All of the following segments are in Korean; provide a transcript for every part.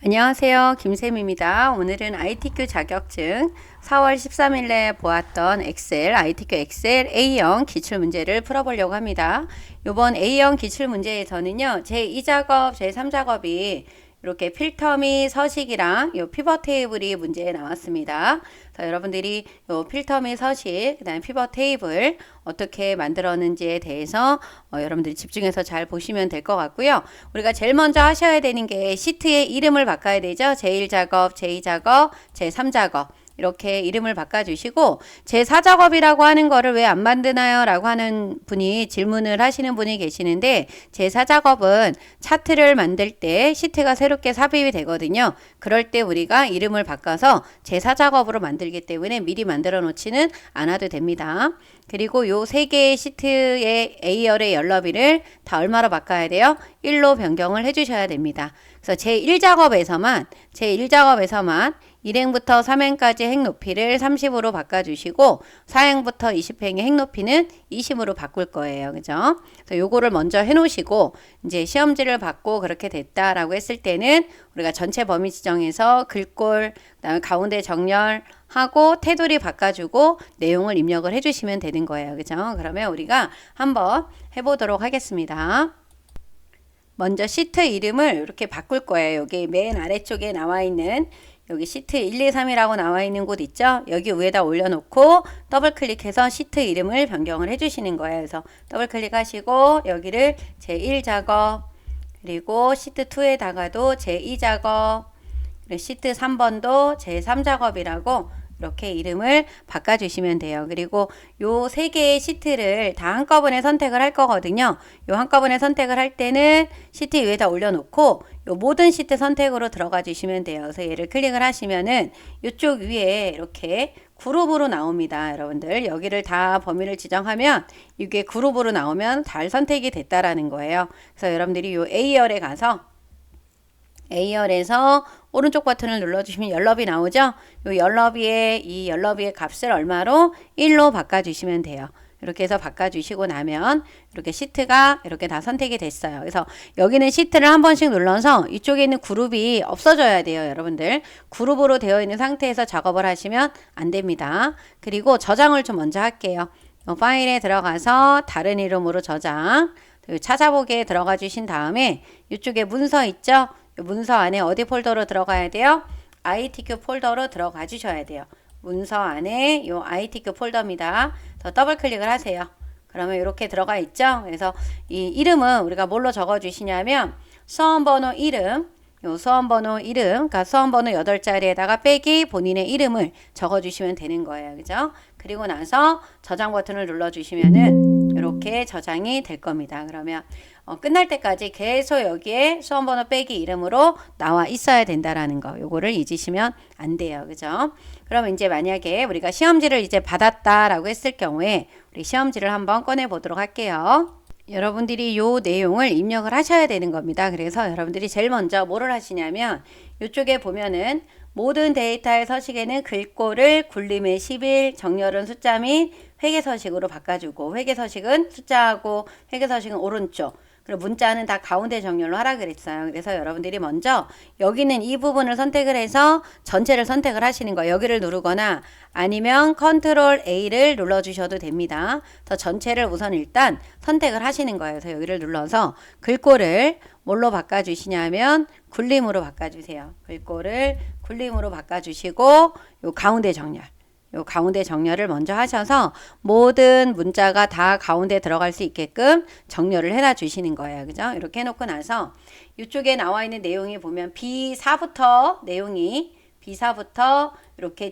안녕하세요. 김쌤입니다. 오늘은 ITQ 자격증 4월 13일에 보았던 엑셀, ITQ 엑셀 A형 기출문제를 풀어보려고 합니다. 이번 A형 기출문제에서는요, 제2작업, 제3작업이 이렇게 필터 및 서식이랑 요 피벗 테이블이 문제에 나왔습니다. 그래서 여러분들이 요 필터 및 서식, 그 다음에 피벗 테이블 어떻게 만들었는지에 대해서 여러분들이 집중해서 잘 보시면 될 것 같고요. 우리가 제일 먼저 하셔야 되는 게 시트의 이름을 바꿔야 되죠. 제1작업, 제2작업, 제3작업. 이렇게 이름을 바꿔주시고 제4작업이라고 하는 거를 왜 안 만드나요? 라고 하는 분이 질문을 하시는 분이 계시는데 제4작업은 차트를 만들 때 시트가 새롭게 삽입이 되거든요. 그럴 때 우리가 이름을 바꿔서 제4작업으로 만들기 때문에 미리 만들어 놓지는 않아도 됩니다. 그리고 요 세 개의 시트의 A열의 열너비를 다 얼마로 바꿔야 돼요? 1로 변경을 해주셔야 됩니다. 그래서 제1작업에서만 1행부터 3행까지 행 높이를 30으로 바꿔주시고 4행부터 20행의 행 높이는 20으로 바꿀 거예요. 그죠? 그래서 요거를 먼저 해놓으시고 이제 시험지를 받고 그렇게 됐다라고 했을 때는 우리가 전체 범위 지정해서 글꼴, 그다음에 가운데 정렬하고 테두리 바꿔주고 내용을 입력을 해주시면 되는 거예요. 그죠? 그러면 우리가 한번 해보도록 하겠습니다. 먼저 시트 이름을 이렇게 바꿀 거예요. 여기 맨 아래쪽에 나와 있는 여기 시트 1, 2, 3이라고 나와 있는 곳 있죠? 여기 위에다 올려놓고 더블 클릭해서 시트 이름을 변경을 해주시는 거예요. 그래서 더블 클릭하시고 여기를 제1작업, 그리고 시트 2에다가도 제2작업, 시트 3번도 제3작업이라고 이렇게 이름을 바꿔주시면 돼요. 그리고 요 세 개의 시트를 다 한꺼번에 선택을 할 거거든요. 요 한꺼번에 선택을 할 때는 시트 위에다 올려놓고 요 모든 시트 선택으로 들어가 주시면 돼요. 그래서 얘를 클릭을 하시면은 이쪽 위에 이렇게 그룹으로 나옵니다. 여러분들 여기를 다 범위를 지정하면 이게 그룹으로 나오면 잘 선택이 됐다라는 거예요. 그래서 여러분들이 요 A열에 가서 A열에서 오른쪽 버튼을 눌러주시면 열너비 나오죠? 이 열너비의 값을 얼마로? 1로 바꿔주시면 돼요. 이렇게 해서 바꿔주시고 나면 이렇게 시트가 이렇게 다 선택이 됐어요. 그래서 여기는 시트를 한 번씩 눌러서 이쪽에 있는 그룹이 없어져야 돼요. 여러분들 그룹으로 되어 있는 상태에서 작업을 하시면 안 됩니다. 그리고 저장을 좀 먼저 할게요. 파일에 들어가서 다른 이름으로 저장, 찾아보기에 들어가 주신 다음에 이쪽에 문서 있죠? 문서 안에 어디 폴더로 들어가야 돼요? ITQ 폴더로 들어가 주셔야 돼요. 문서 안에 요 ITQ 폴더입니다. 더 더블 클릭을 하세요. 그러면 이렇게 들어가 있죠? 그래서 이 이름은 우리가 뭘로 적어 주시냐면 수험번호 이름, 요 수험번호 이름, 그러니까 수험번호 8자리에다가 빼기 본인의 이름을 적어 주시면 되는 거예요. 그죠? 그리고 나서 저장 버튼을 눌러 주시면은 이렇게 저장이 될 겁니다. 그러면 끝날 때까지 계속 여기에 수험번호 빼기 이름으로 나와 있어야 된다라는 거. 요거를 잊으시면 안 돼요. 그죠? 그러면 이제 만약에 우리가 시험지를 이제 받았다라고 했을 경우에 우리 시험지를 한번 꺼내 보도록 할게요. 여러분들이 요 내용을 입력을 하셔야 되는 겁니다. 그래서 여러분들이 제일 먼저 뭐를 하시냐면 이쪽에 보면은 모든 데이터의 서식에는 글꼴을 굴림의 11, 정렬은 숫자 및 회계서식으로 바꿔주고 회계서식은 숫자하고 회계서식은 오른쪽, 그리고 문자는 다 가운데 정렬로 하라 그랬어요. 그래서 여러분들이 먼저 여기는 이 부분을 선택을 해서 전체를 선택을 하시는 거예요. 여기를 누르거나 아니면 컨트롤 A를 눌러주셔도 됩니다. 더 전체를 우선 일단 선택을 하시는 거예요. 그래서 여기를 눌러서 글꼴을 뭘로 바꿔주시냐면 굴림으로 바꿔주세요. 글꼴을 굴림으로 바꿔주시고 요 가운데 정렬. 요 가운데 정렬을 먼저 하셔서 모든 문자가 다 가운데 들어갈 수 있게끔 정렬을 해놔 주시는 거예요. 그죠? 이렇게 해놓고 나서 이쪽에 나와 있는 내용이 보면 B4부터 내용이 B4부터 이렇게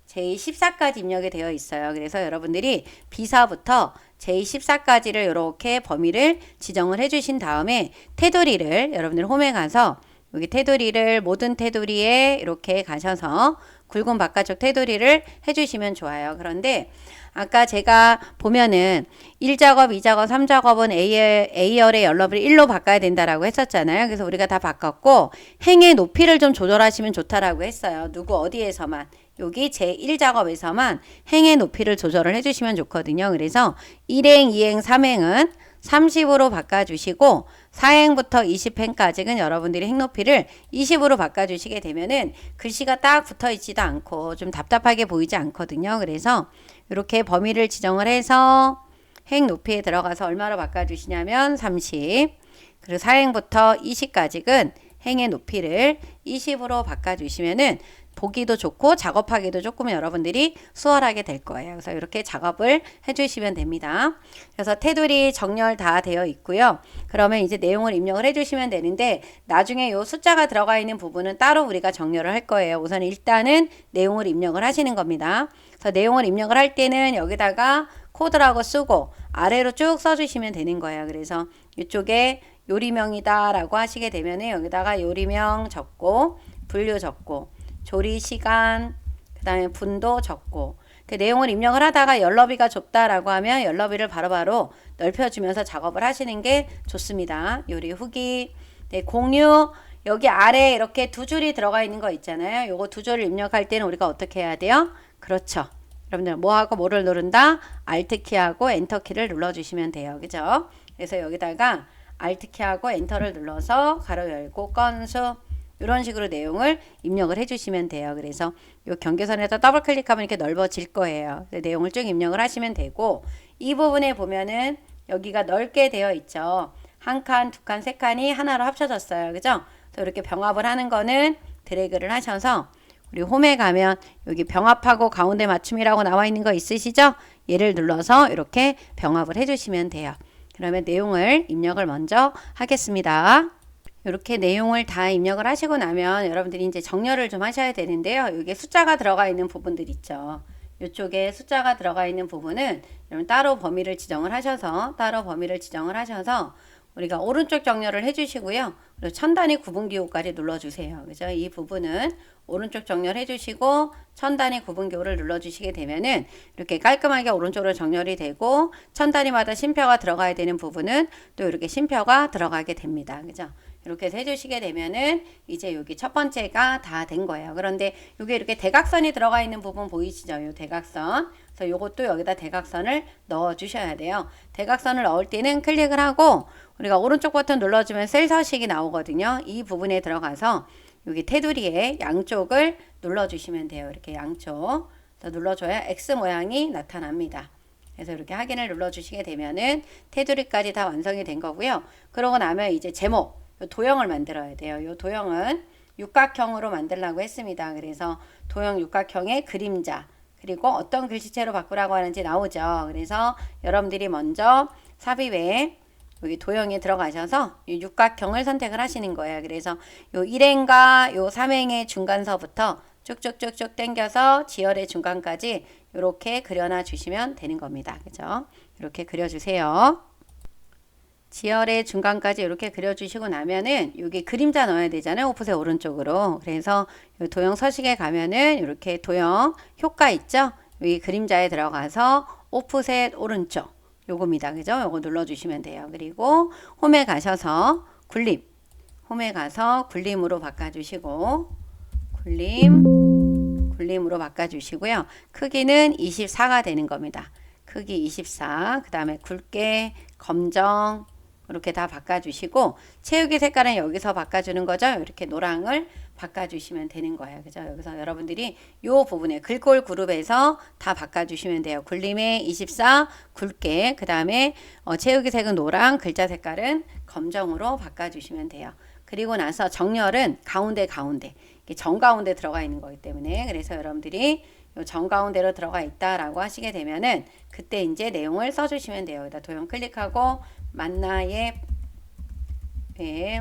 J14까지 입력이 되어 있어요. 그래서 여러분들이 B4부터 J14까지를 이렇게 범위를 지정을 해주신 다음에 테두리를 여러분들 홈에 가서 여기 테두리를 모든 테두리에 이렇게 가셔서 굵은 바깥쪽 테두리를 해주시면 좋아요. 그런데 아까 제가 보면은 1작업, 2작업, 3작업은 A열의 열너비를 1로 바꿔야 된다라고 했었잖아요. 그래서 우리가 다 바꿨고 행의 높이를 좀 조절하시면 좋다라고 했어요. 누구 어디에서만? 여기 제1작업에서만 행의 높이를 조절을 해주시면 좋거든요. 그래서 1행, 2행, 3행은 30으로 바꿔주시고 4행부터 20행까지는 여러분들이 행 높이를 20으로 바꿔주시게 되면은 글씨가 딱 붙어 있지도 않고 좀 답답하게 보이지 않거든요. 그래서 이렇게 범위를 지정을 해서 행 높이에 들어가서 얼마로 바꿔주시냐면 30, 그리고 4행부터 20까지는 행의 높이를 20으로 바꿔주시면은 보기도 좋고 작업하기도 조금 여러분들이 수월하게 될 거예요. 그래서 이렇게 작업을 해주시면 됩니다. 그래서 테두리 정렬 다 되어 있고요. 그러면 이제 내용을 입력을 해주시면 되는데 나중에 이 숫자가 들어가 있는 부분은 따로 우리가 정렬을 할 거예요. 우선 일단은 내용을 입력을 하시는 겁니다. 그래서 내용을 입력을 할 때는 여기다가 코드라고 쓰고 아래로 쭉 써주시면 되는 거예요. 그래서 이쪽에 요리명이다 라고 하시게 되면 여기다가 요리명 적고 분류 적고 조리 시간 그 다음에 분도 적고 그 내용을 입력을 하다가 열너비가 좁다라고 하면 열너비를 바로바로 넓혀주면서 작업을 하시는 게 좋습니다. 요리 후기, 네, 공유 여기 아래에 이렇게 두 줄이 들어가 있는 거 있잖아요. 요거 두 줄을 입력할 때는 우리가 어떻게 해야 돼요? 그렇죠. 여러분들 뭐하고 뭐를 누른다? Alt키하고 엔터키를 눌러주시면 돼요. 그죠? 그래서 여기다가 Alt키하고 엔터를 눌러서 가로 열고 건수 이런 식으로 내용을 입력을 해주시면 돼요. 그래서 이 경계선에다 더블 클릭하면 이렇게 넓어질 거예요. 내용을 쭉 입력을 하시면 되고 이 부분에 보면은 여기가 넓게 되어 있죠. 한 칸, 두 칸, 세 칸이 하나로 합쳐졌어요. 그죠? 그래서 이렇게 병합을 하는 거는 드래그를 하셔서 우리 홈에 가면 여기 병합하고 가운데 맞춤이라고 나와 있는 거 있으시죠? 얘를 눌러서 이렇게 병합을 해주시면 돼요. 그러면 내용을 입력을 먼저 하겠습니다. 이렇게 내용을 다 입력을 하시고 나면 여러분들이 이제 정렬을 좀 하셔야 되는데요. 여기에 숫자가 들어가 있는 부분들 있죠. 이쪽에 숫자가 들어가 있는 부분은 여러분 따로 범위를 지정을 하셔서 우리가 오른쪽 정렬을 해주시고요. 그리고 천단위 구분기호까지 눌러주세요. 그죠? 이 부분은 오른쪽 정렬해 주시고 천단위 구분기호를 눌러주시게 되면은 이렇게 깔끔하게 오른쪽으로 정렬이 되고 천단위마다 쉼표가 들어가야 되는 부분은 또 이렇게 쉼표가 들어가게 됩니다. 그죠? 이렇게 해서 해주시게 되면은 이제 여기 첫 번째가 다 된 거예요. 그런데 여기 이렇게 대각선이 들어가 있는 부분 보이시죠? 요 대각선. 그래서 요것도 여기다 대각선을 넣어 주셔야 돼요. 대각선을 넣을 때는 클릭을 하고 우리가 오른쪽 버튼 눌러주면 셀 서식이 나오거든요. 이 부분에 들어가서 여기 테두리에 양쪽을 눌러주시면 돼요. 이렇게 양쪽 눌러줘야 X 모양이 나타납니다. 그래서 이렇게 확인을 눌러주시게 되면은 테두리까지 다 완성이 된 거고요. 그러고 나면 이제 제목, 도형을 만들어야 돼요. 이 도형은 육각형으로 만들려고 했습니다. 그래서 도형 육각형의 그림자, 그리고 어떤 글씨체로 바꾸라고 하는지 나오죠. 그래서 여러분들이 먼저 삽입에 여기 도형에 들어가셔서 이 육각형을 선택을 하시는 거예요. 그래서 요 1행과 요 3행의 중간서부터 쭉쭉쭉쭉 당겨서 지열의 중간까지 이렇게 그려놔 주시면 되는 겁니다. 그죠? 이렇게 그려주세요. 지열의 중간까지 이렇게 그려주시고 나면은 여기 그림자 넣어야 되잖아요. 오프셋 오른쪽으로. 그래서 요 도형 서식에 가면은 이렇게 도형 효과 있죠? 여기 그림자에 들어가서 오프셋 오른쪽 요겁니다. 그죠? 요거 눌러주시면 돼요. 그리고 홈에 가셔서 굴림. 홈에 가서 굴림으로 바꿔주시고 굴림으로 바꿔주시고요. 크기는 24가 되는 겁니다. 크기 24. 그 다음에 굵게 검정 이렇게 다 바꿔주시고 채우기 색깔은 여기서 바꿔주는 거죠. 이렇게 노랑을 바꿔주시면 되는 거예요. 그죠? 여기서 여러분들이 이 부분에 글꼴 그룹에서 다 바꿔주시면 돼요. 굴림에 24 굵게 그 다음에 채우기 색은 노랑 글자 색깔은 검정으로 바꿔주시면 돼요. 그리고 나서 정렬은 가운데 정가운데 들어가 있는 거기 때문에 그래서 여러분들이 요 정가운데로 들어가 있다라고 하시게 되면은 그때 이제 내용을 써주시면 돼요. 여기다 도형 클릭하고 만나의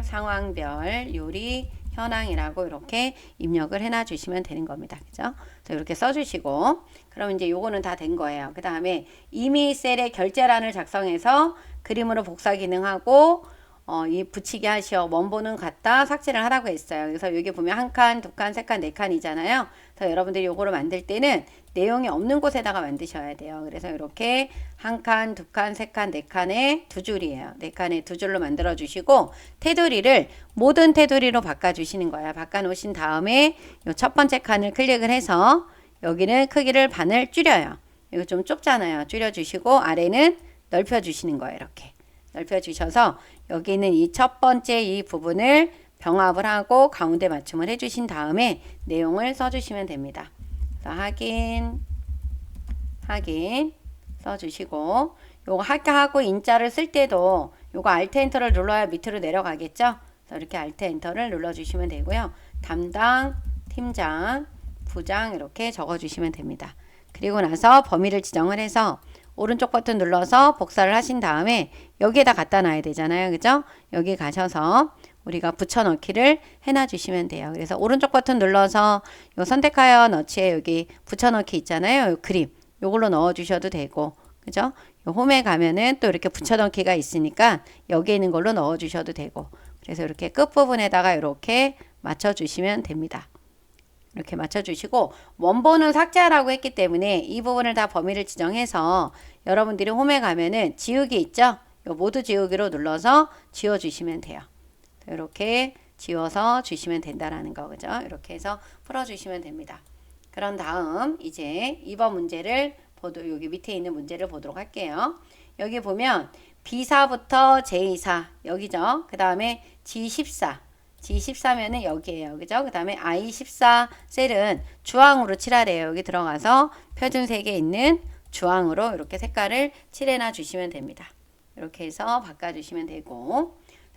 상황별 요리 현황이라고 이렇게 입력을 해놔 주시면 되는 겁니다. 그죠? 이렇게 써주시고 그럼 이제 요거는 다 된 거예요. 그 다음에 이미 셀에 결제란을 작성해서 그림으로 복사 기능하고 이 붙이기 하시오. 원본은 같다. 삭제를 하라고 했어요. 그래서 여기 보면 한 칸, 두 칸, 세 칸, 네 칸이잖아요. 그래서 여러분들이 요거를 만들 때는 내용이 없는 곳에다가 만드셔야 돼요. 그래서 이렇게 한 칸, 두 칸, 세 칸, 네 칸에 두 줄이에요. 네 칸에 두 줄로 만들어 주시고 테두리를 모든 테두리로 바꿔 주시는 거예요. 바꿔 놓으신 다음에 요 첫 번째 칸을 클릭을 해서 여기는 크기를 반을 줄여요. 이거 좀 좁잖아요. 줄여 주시고 아래는 넓혀 주시는 거예요. 이렇게. 넓혀주셔서 여기 있는 이 첫 번째 이 부분을 병합을 하고 가운데 맞춤을 해주신 다음에 내용을 써주시면 됩니다. 그래서 확인 써주시고 요거 학교하고 인자를 쓸 때도 요거 Alt 엔터를 눌러야 밑으로 내려가겠죠. 그래서 이렇게 Alt 엔터를 눌러주시면 되고요. 담당, 팀장, 부장 이렇게 적어주시면 됩니다. 그리고 나서 범위를 지정을 해서 오른쪽 버튼 눌러서 복사를 하신 다음에 여기에다 갖다 놔야 되잖아요. 그죠? 여기 가셔서 우리가 붙여넣기를 해놔 주시면 돼요. 그래서 오른쪽 버튼 눌러서 요 선택하여 넣지에 여기 붙여넣기 있잖아요. 요 그림 요걸로 넣어 주셔도 되고 그죠? 요 홈에 가면은 또 이렇게 붙여넣기가 있으니까 여기에 있는 걸로 넣어 주셔도 되고 그래서 이렇게 끝부분에다가 이렇게 맞춰 주시면 됩니다. 이렇게 맞춰주시고 원본은 삭제하라고 했기 때문에 이 부분을 다 범위를 지정해서 여러분들이 홈에 가면은 지우기 있죠? 요 모두 지우기로 눌러서 지워주시면 돼요. 이렇게 지워서 주시면 된다라는 거 그죠? 이렇게 해서 풀어주시면 됩니다. 그런 다음 이제 2번 문제를 여기 밑에 있는 문제를 보도록 할게요. 여기 보면 B사부터 J사 여기죠? 그 다음에 G14 G14면은 여기에요. 그죠? 그 다음에 I14 셀은 주황으로 칠하래요. 여기 들어가서 표준색에 있는 주황으로 이렇게 색깔을 칠해놔 주시면 됩니다. 이렇게 해서 바꿔주시면 되고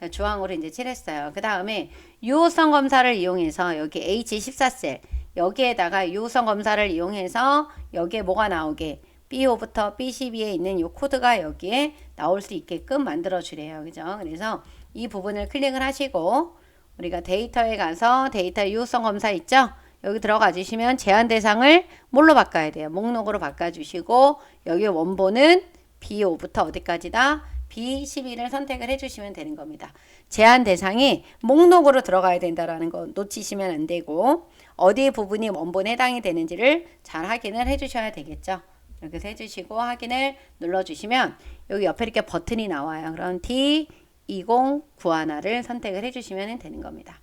주황으로 이제 칠했어요. 그 다음에 유호성 검사를 이용해서 여기 H14 셀 여기에다가 유호성 검사를 이용해서 여기에 뭐가 나오게 B5부터 B12에 있는 이 코드가 여기에 나올 수 있게끔 만들어 주래요. 그죠? 그래서 이 부분을 클릭을 하시고 우리가 데이터에 가서 데이터 유효성 검사 있죠? 여기 들어가 주시면 제한 대상을 뭘로 바꿔야 돼요? 목록으로 바꿔주시고 여기 원본은 B5부터 어디까지다? B12를 선택을 해주시면 되는 겁니다. 제한 대상이 목록으로 들어가야 된다라는 거 놓치시면 안 되고 어디 부분이 원본에 해당이 되는지를 잘 확인을 해주셔야 되겠죠. 이렇게 해서 해주시고 확인을 눌러주시면 여기 옆에 이렇게 버튼이 나와요. 그럼 D2091를 선택을 해주시면 되는 겁니다.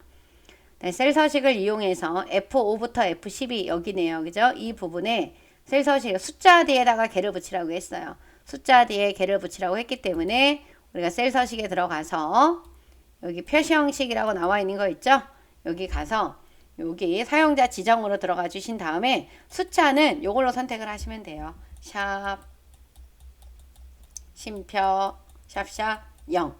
셀 서식을 이용해서 F5부터 F12 여기네요. 그죠? 이 부분에 셀 서식 숫자 뒤에다가 개를 붙이라고 했어요. 숫자 뒤에 개를 붙이라고 했기 때문에 우리가 셀 서식에 들어가서 여기 표시 형식이라고 나와 있는 거 있죠? 여기 가서 여기 사용자 지정으로 들어가 주신 다음에 숫자는 이걸로 선택을 하시면 돼요. 샵 쉼표 샵샵 0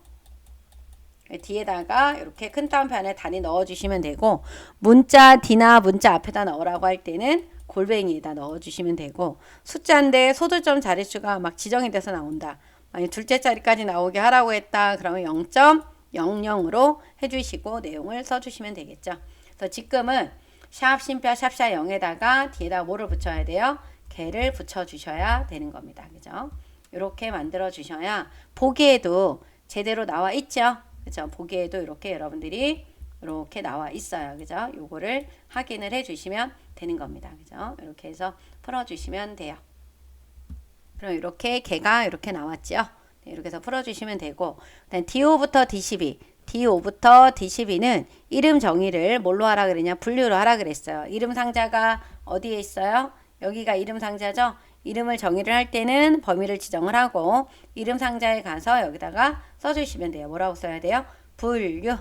뒤에다가 이렇게 큰 따옴표안에 단위 넣어주시면 되고 문자 D나 문자 앞에다 넣으라고 할 때는 골뱅이에다 넣어주시면 되고 숫자인데 소두점 자릿수가 막 지정이 돼서 나온다. 아니 둘째 자리까지 나오게 하라고 했다. 그러면 0.00으로 해주시고 내용을 써주시면 되겠죠. 그래서 지금은 샵 쉼표 샵샵 0에다가 뒤에다 뭐를 붙여야 돼요? 개를 붙여주셔야 되는 겁니다. 그죠? 이렇게 만들어 주셔야 보기에도 제대로 나와 있죠. 그죠? 보기에도 이렇게 여러분들이 이렇게 나와 있어요. 그죠? 요거를 확인을 해 주시면 되는 겁니다. 그죠? 이렇게 해서 풀어 주시면 돼요. 그럼 이렇게 개가 이렇게 나왔죠. 네, 이렇게 해서 풀어 주시면 되고 D5부터 D12 D5부터 D12는 이름 정의를 뭘로 하라 그랬냐? 분류로 하라 그랬어요. 이름 상자가 어디에 있어요? 여기가 이름 상자죠. 이름을 정의를 할 때는 범위를 지정을 하고 이름 상자에 가서 여기다가 써주시면 돼요. 뭐라고 써야 돼요? 분류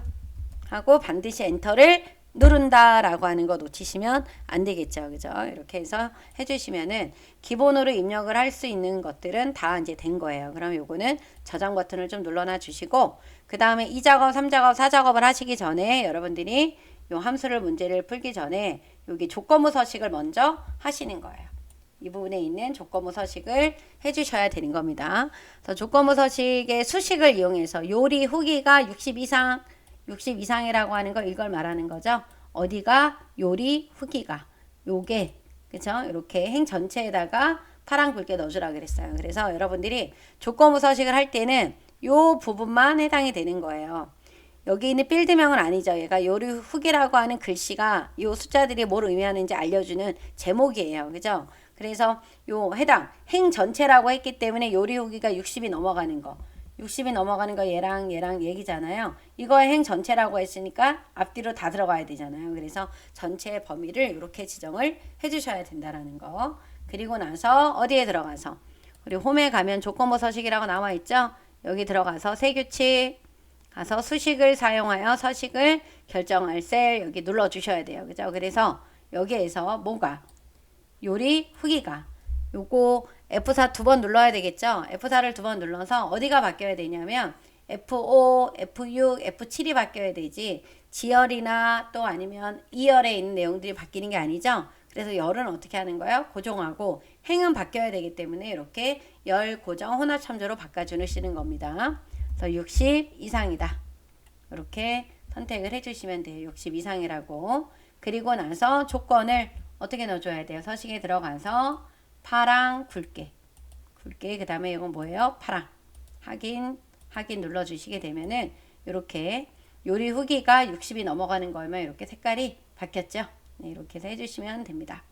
하고 반드시 엔터를 누른다 라고 하는 거 놓치시면 안 되겠죠. 그죠? 이렇게 해서 해주시면은 기본으로 입력을 할 수 있는 것들은 다 이제 된 거예요. 그럼 요거는 저장 버튼을 좀 눌러놔 주시고 그 다음에 2작업, 3작업, 4작업을 하시기 전에 여러분들이 요 함수를 문제를 풀기 전에 여기 조건부 서식을 먼저 하시는 거예요. 이 부분에 있는 조건부 서식을 해주셔야 되는 겁니다. 그래서 조건부 서식의 수식을 이용해서 요리 후기가 60 이상이라고 하는 거 이걸 말하는 거죠. 어디가 요리 후기가 요게 그쵸? 이렇게 행 전체에다가 파랑 굵게 넣어주라 그랬어요. 그래서 여러분들이 조건부 서식을 할 때는 요 부분만 해당이 되는 거예요. 여기 있는 필드명은 아니죠. 얘가 요리 후기라고 하는 글씨가 요 숫자들이 뭘 의미하는지 알려주는 제목이에요. 그죠? 그래서 요 해당 행 전체라고 했기 때문에 요리 후기가 60이 넘어가는 거 60이 넘어가는 거 얘랑 얘기잖아요. 이거의 행 전체라고 했으니까 앞뒤로 다 들어가야 되잖아요. 그래서 전체 범위를 이렇게 지정을 해주셔야 된다라는 거. 그리고 나서 어디에 들어가서 우리 홈에 가면 조건부 서식이라고 나와 있죠. 여기 들어가서 세규칙 가서 수식을 사용하여 서식을 결정할 셀 여기 눌러주셔야 돼요. 그죠? 그래서 여기에서 뭐가 요리 후기가 요거 F4 두 번 눌러야 되겠죠? F4를 두 번 눌러서 어디가 바뀌어야 되냐면 F5, F6, F7이 바뀌어야 되지 지열이나 또 아니면 2열에 있는 내용들이 바뀌는 게 아니죠? 그래서 열은 어떻게 하는 거예요? 고정하고 행은 바뀌어야 되기 때문에 이렇게 열 고정 혼합 참조로 바꿔주시는 겁니다. 그래서 60 이상이다. 이렇게 선택을 해주시면 돼요. 60 이상이라고. 그리고 나서 조건을 어떻게 넣어줘야 돼요? 서식에 들어가서 파랑 굵게 그 다음에 이건 뭐예요? 파랑 확인 눌러주시게 되면은 이렇게 요리 후기가 60이 넘어가는 거면 이렇게 색깔이 바뀌었죠? 네, 이렇게 해서 해주시면 됩니다.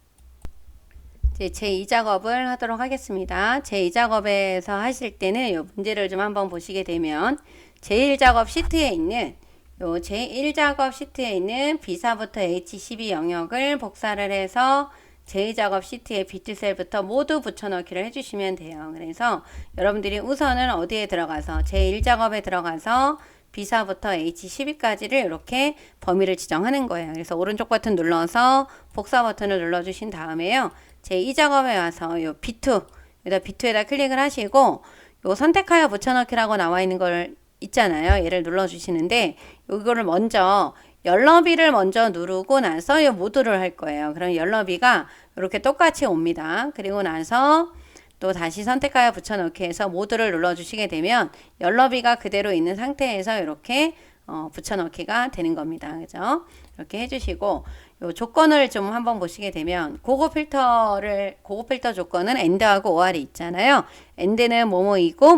이제 제2작업을 하도록 하겠습니다. 제2작업에서 하실 때는 이 문제를 좀 한번 보시게 되면 제1작업 시트에 있는 요 제1작업 시트에 있는 B사부터 H12 영역을 복사를 해서 제2작업 시트에 비트셀부터 모두 붙여넣기를 해주시면 돼요. 그래서 여러분들이 우선은 어디에 들어가서 제1작업에 들어가서 B사부터 H12까지를 이렇게 범위를 지정하는 거예요. 그래서 오른쪽 버튼 눌러서 복사 버튼을 눌러주신 다음에요. 제2작업에 와서 요 B2, 여기다 B2에다 클릭을 하시고 요 선택하여 붙여넣기라고 나와 있는 걸 있잖아요. 얘를 눌러주시는데 이거를 먼저 열너비를 먼저 누르고 나서 이 모두를 할 거예요. 그럼 열너비가 이렇게 똑같이 옵니다. 그리고 나서 또 다시 선택하여 붙여넣기 해서 모두를 눌러주시게 되면 열너비가 그대로 있는 상태에서 이렇게 붙여넣기가 되는 겁니다. 그죠? 이렇게 해주시고 요 조건을 좀 한번 보시게 되면 고급 필터 조건은 AND하고 OR이 있잖아요. AND는 뭐뭐이고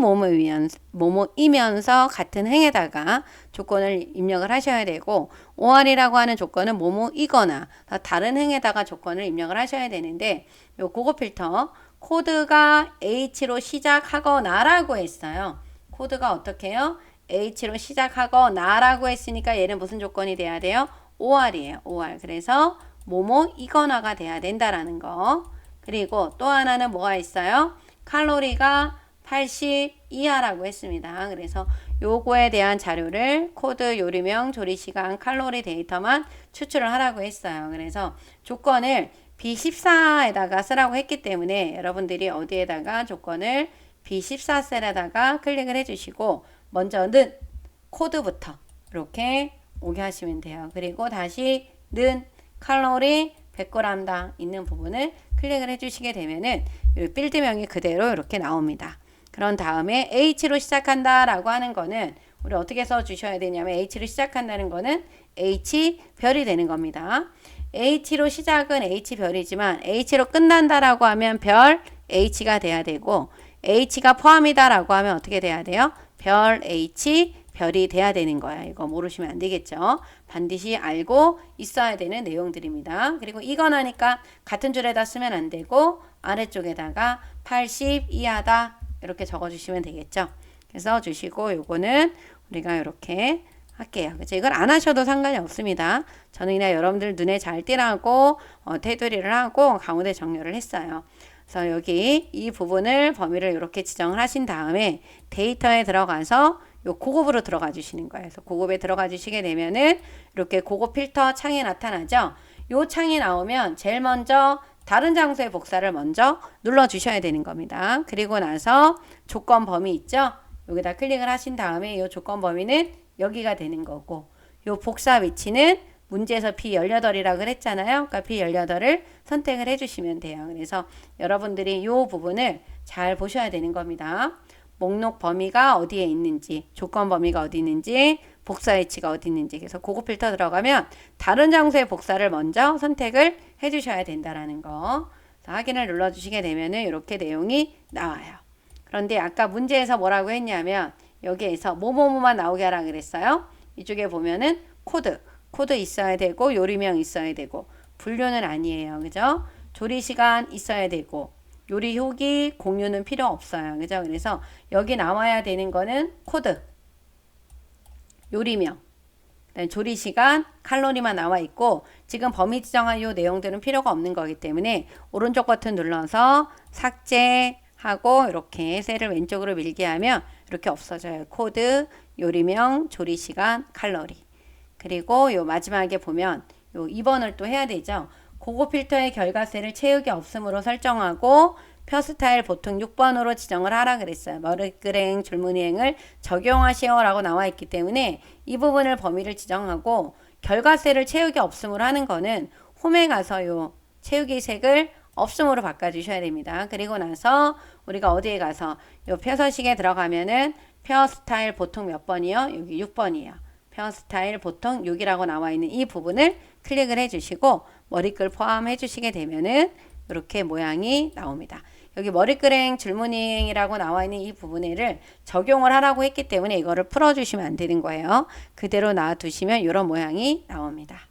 뭐뭐이면서 같은 행에다가 조건을 입력을 하셔야 되고 OR이라고 하는 조건은 뭐뭐이거나 다른 행에다가 조건을 입력을 하셔야 되는데 요 고급 필터 코드가 H로 시작하거나 라고 했어요. 코드가 어떻게 해요? H로 시작하거나 라고 했으니까 얘는 무슨 조건이 돼야 돼요? OR이에요. OR. 그래서 뭐뭐이거나가 돼야 된다라는 거. 그리고 또 하나는 뭐가 있어요? 칼로리가 80 이하라고 했습니다. 그래서 요거에 대한 자료를 코드, 요리명, 조리시간, 칼로리 데이터만 추출을 하라고 했어요. 그래서 조건을 B14에다가 쓰라고 했기 때문에 여러분들이 어디에다가 조건을 B14 셀에다가 클릭을 해주시고 먼저는 코드부터 이렇게 오게 하시면 돼요. 그리고 다시 는 칼로리 100g당 있는 부분을 클릭을 해주시게 되면은 필드명이 그대로 이렇게 나옵니다. 그런 다음에 H로 시작한다 라고 하는 거는 우리 어떻게 써주셔야 되냐면 H로 시작한다는 거는 H별이 되는 겁니다. H로 시작은 H별이지만 H로 끝난다 라고 하면 별 H가 돼야 되고 H가 포함이다 라고 하면 어떻게 돼야 돼요? 별 H 별이 돼야 되는 거야. 이거 모르시면 안 되겠죠. 반드시 알고 있어야 되는 내용들입니다. 그리고 이거나니까 같은 줄에다 쓰면 안 되고 아래쪽에다가 80 이하다 이렇게 적어주시면 되겠죠. 그래서 주시고 요거는 우리가 이렇게 할게요. 그렇죠? 이걸 안 하셔도 상관이 없습니다. 저는 그냥 여러분들 눈에 잘 띄라고 테두리를 하고 가운데 정렬을 했어요. 그래서 여기 이 부분을 범위를 이렇게 지정을 하신 다음에 데이터에 들어가서 요 고급으로 들어가 주시는 거예요. 그래서 고급에 들어가 주시게 되면은 이렇게 고급 필터 창이 나타나죠. 요 창이 나오면 제일 먼저 다른 장소의 복사를 먼저 눌러 주셔야 되는 겁니다. 그리고 나서 조건 범위 있죠. 여기다 클릭을 하신 다음에 요 조건 범위는 여기가 되는 거고 요 복사 위치는 문제에서 B18이라고 그랬잖아요. 그러니까 B18을 선택을 해주시면 돼요. 그래서 여러분들이 이 부분을 잘 보셔야 되는 겁니다. 목록 범위가 어디에 있는지, 조건 범위가 어디 있는지, 복사 위치가 어디 있는지. 그래서 고급 필터 들어가면 다른 장소의 복사를 먼저 선택을 해주셔야 된다라는 거. 확인을 눌러주시게 되면은 이렇게 내용이 나와요. 그런데 아까 문제에서 뭐라고 했냐면 여기에서 뭐뭐뭐만 나오게 하라 그랬어요. 이쪽에 보면은 코드 있어야 되고 요리명 있어야 되고 분류는 아니에요. 그죠? 조리시간 있어야 되고 요리 후기 공유는 필요 없어요. 그죠? 그래서 여기 나와야 되는 거는 코드, 요리명, 조리시간, 칼로리만 나와 있고 지금 범위 지정한 요 내용들은 필요가 없는 거기 때문에 오른쪽 버튼 눌러서 삭제 하고 이렇게 셀을 왼쪽으로 밀게 하면 이렇게 없어져요. 코드, 요리명, 조리시간, 칼로리. 그리고 요 마지막에 보면 요 2번을 또 해야 되죠. 고급 필터의 결과셀을 채우기 없음으로 설정하고 표 스타일 보통 6번으로 지정을 하라 그랬어요. 머리끄랭 줄무늬행을 적용하시오 라고 나와 있기 때문에 이 부분을 범위를 지정하고 결과셀을 채우기 없음으로 하는 거는 홈에 가서 요 채우기 색을 없음으로 바꿔주셔야 됩니다. 그리고 나서 우리가 어디에 가서 요 표서식에 들어가면은 표 스타일 보통 몇 번이요? 여기 6번이에요. 표 스타일 보통 6이라고 나와 있는 이 부분을 클릭을 해주시고 머리글 포함해 주시게 되면은 이렇게 모양이 나옵니다. 여기 머리끄랭 줄무늬행이라고 나와 있는 이 부분을 적용을 하라고 했기 때문에 이거를 풀어주시면 안 되는 거예요. 그대로 놔두시면 이런 모양이 나옵니다.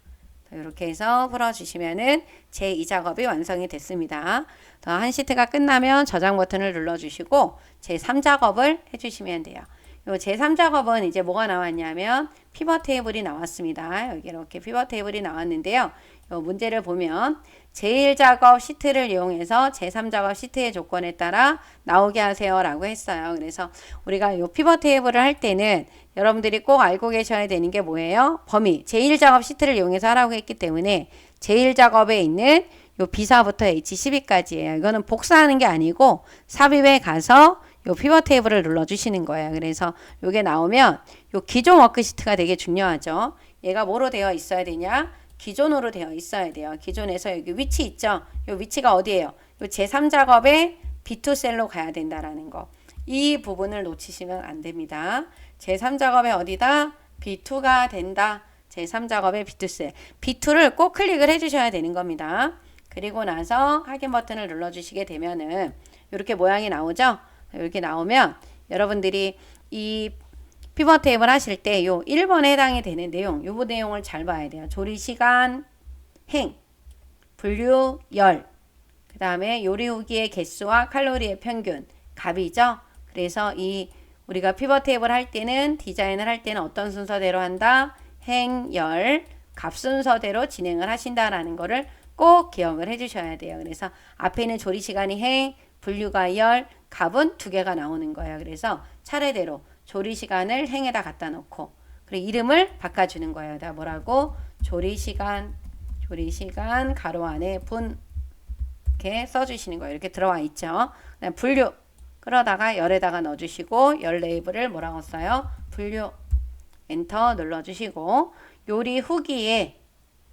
이렇게 해서 풀어주시면은 제2 작업이 완성이 됐습니다. 한 시트가 끝나면 저장 버튼을 눌러주시고 제3 작업을 해주시면 돼요. 요 제3 작업은 이제 뭐가 나왔냐면 피벗 테이블이 나왔습니다. 여기 이렇게 피벗 테이블이 나왔는데요. 요 문제를 보면 제1작업 시트를 이용해서 제3작업 시트의 조건에 따라 나오게 하세요 라고 했어요. 그래서 우리가 요 피벗 테이블을 할 때는 여러분들이 꼭 알고 계셔야 되는 게 뭐예요? 범위. 제1작업 시트를 이용해서 하라고 했기 때문에 제1작업에 있는 요 B사부터 H12까지예요. 이거는 복사하는 게 아니고 삽입에 가서 요 피벗 테이블을 눌러주시는 거예요. 그래서 요게 나오면 요 기존 워크시트가 되게 중요하죠. 얘가 뭐로 되어 있어야 되냐? 기존으로 되어 있어야 돼요. 기존에서 여기 위치 있죠? 요 위치가 어디예요? 요 제3작업에 B2 셀로 가야 된다라는 거. 이 부분을 놓치시면 안 됩니다. 제3작업에 어디다? B2가 된다. 제3작업에 B2 셀. B2를 꼭 클릭을 해주셔야 되는 겁니다. 그리고 나서 확인 버튼을 눌러주시게 되면은 이렇게 모양이 나오죠? 이렇게 나오면 여러분들이 이 피벗 테이블 하실 때 요 1번에 해당이 되는 내용, 요 내용을 잘 봐야 돼요. 조리시간, 행, 분류, 열, 그 다음에 요리 후기의 개수와 칼로리의 평균, 값이죠. 그래서 이 우리가 피벗 테이블 할 때는 디자인을 할 때는 어떤 순서대로 한다? 행, 열, 값 순서대로 진행을 하신다라는 거를 꼭 기억을 해주셔야 돼요. 그래서 앞에 있는 조리시간이 행, 분류가 열, 값은 2개가 나오는 거예요. 그래서 차례대로 조리시간을 행에다 갖다 놓고 그리고 이름을 바꿔주는 거예요. 다 뭐라고? 조리시간 가로 안에 분 이렇게 써주시는 거예요. 이렇게 들어와 있죠. 그다음 분류 끌어다가 열에다가 넣어주시고 열 레이블을 뭐라고 써요? 분류 엔터 눌러주시고 요리 후기에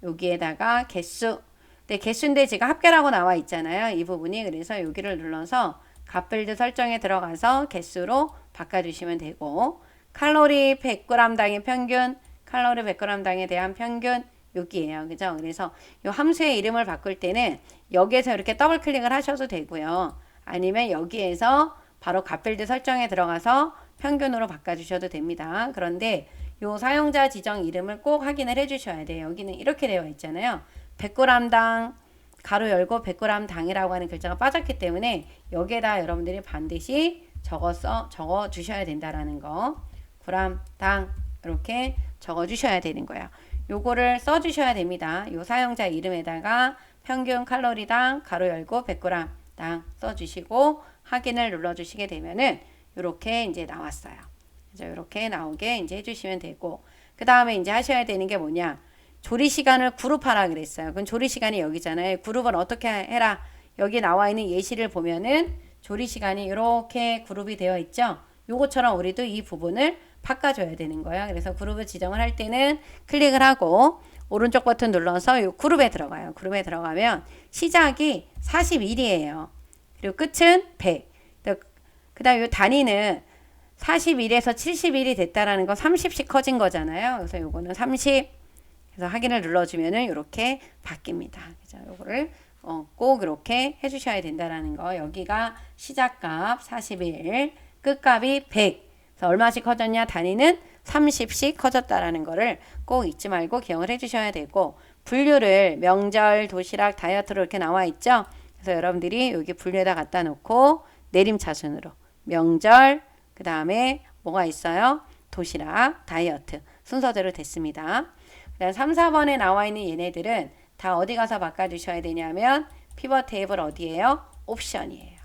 여기에다가 개수 네, 개수인데 지금 합계라고 나와 있잖아요. 이 부분이 그래서 여기를 눌러서 값필드 설정에 들어가서 개수로 바꿔주시면 되고 칼로리 100g당의 평균 칼로리 100g당에 대한 평균 여기에요. 그죠? 그래서 이 함수의 이름을 바꿀 때는 여기에서 이렇게 더블 클릭을 하셔도 되고요. 아니면 여기에서 바로 값필드 설정에 들어가서 평균으로 바꿔주셔도 됩니다. 그런데 이 사용자 지정 이름을 꼭 확인을 해주셔야 돼요. 여기는 이렇게 되어 있잖아요. 100g당 가로 열고 100g 당이라고 하는 글자가 빠졌기 때문에 여기에다 여러분들이 반드시 적어 주셔야 된다라는 거. g 당 이렇게 적어 주셔야 되는 거예요. 요거를 써 주셔야 됩니다. 요 사용자 이름에다가 평균 칼로리당 가로 열고 100g 당 써 주시고 확인을 눌러 주시게 되면은 요렇게 이제 나왔어요. 그래서 요렇게 나오게 이제 해 주시면 되고 그다음에 이제 하셔야 되는 게 뭐냐? 조리 시간을 그룹하라 그랬어요. 그럼 조리 시간이 여기잖아요. 그룹은 어떻게 해라? 여기 나와 있는 예시를 보면은 조리 시간이 이렇게 그룹이 되어 있죠. 요것처럼 우리도 이 부분을 바꿔줘야 되는 거예요. 그래서 그룹을 지정을 할 때는 클릭을 하고 오른쪽 버튼 눌러서 요 그룹에 들어가요. 그룹에 들어가면 시작이 41이에요. 그리고 끝은 100. 그 다음 요 단위는 41에서 71이 됐다라는 건 30씩 커진 거잖아요. 그래서 요거는 30. 그래서 확인을 눌러주면은 이렇게 바뀝니다. 그죠? 요거를 꼭 이렇게 해주셔야 된다라는 거. 여기가 시작값 41, 끝값이 100. 그래서 얼마씩 커졌냐? 단위는 30씩 커졌다라는 거를 꼭 잊지 말고 기억을 해주셔야 되고 분류를 명절, 도시락, 다이어트로 이렇게 나와 있죠. 그래서 여러분들이 여기 분류에다 갖다 놓고 내림차순으로 명절, 그 다음에 뭐가 있어요? 도시락, 다이어트 순서대로 됐습니다. 3, 4번에 나와 있는 얘네들은 다 어디 가서 바꿔주셔야 되냐면 피벗 테이블 어디예요? 옵션이에요.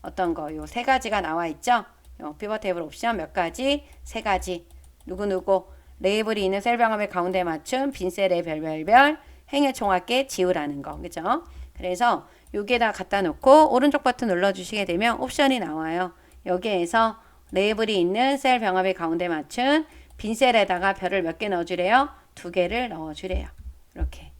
어떤 거, 요 세 가지가 나와 있죠? 요 피벗 테이블 옵션 몇 가지? 세 가지. 누구누구 레이블이 있는 셀 병합의 가운데 맞춤 빈 셀의 별별별 행의 총합계 지우라는 거. 그죠? 그래서 여기에다 갖다 놓고 오른쪽 버튼 눌러주시게 되면 옵션이 나와요. 여기에서 레이블이 있는 셀 병합의 가운데 맞춘 빈 셀에다가 별을 몇 개 넣어주래요? 2개를 넣어주래요. 이렇게.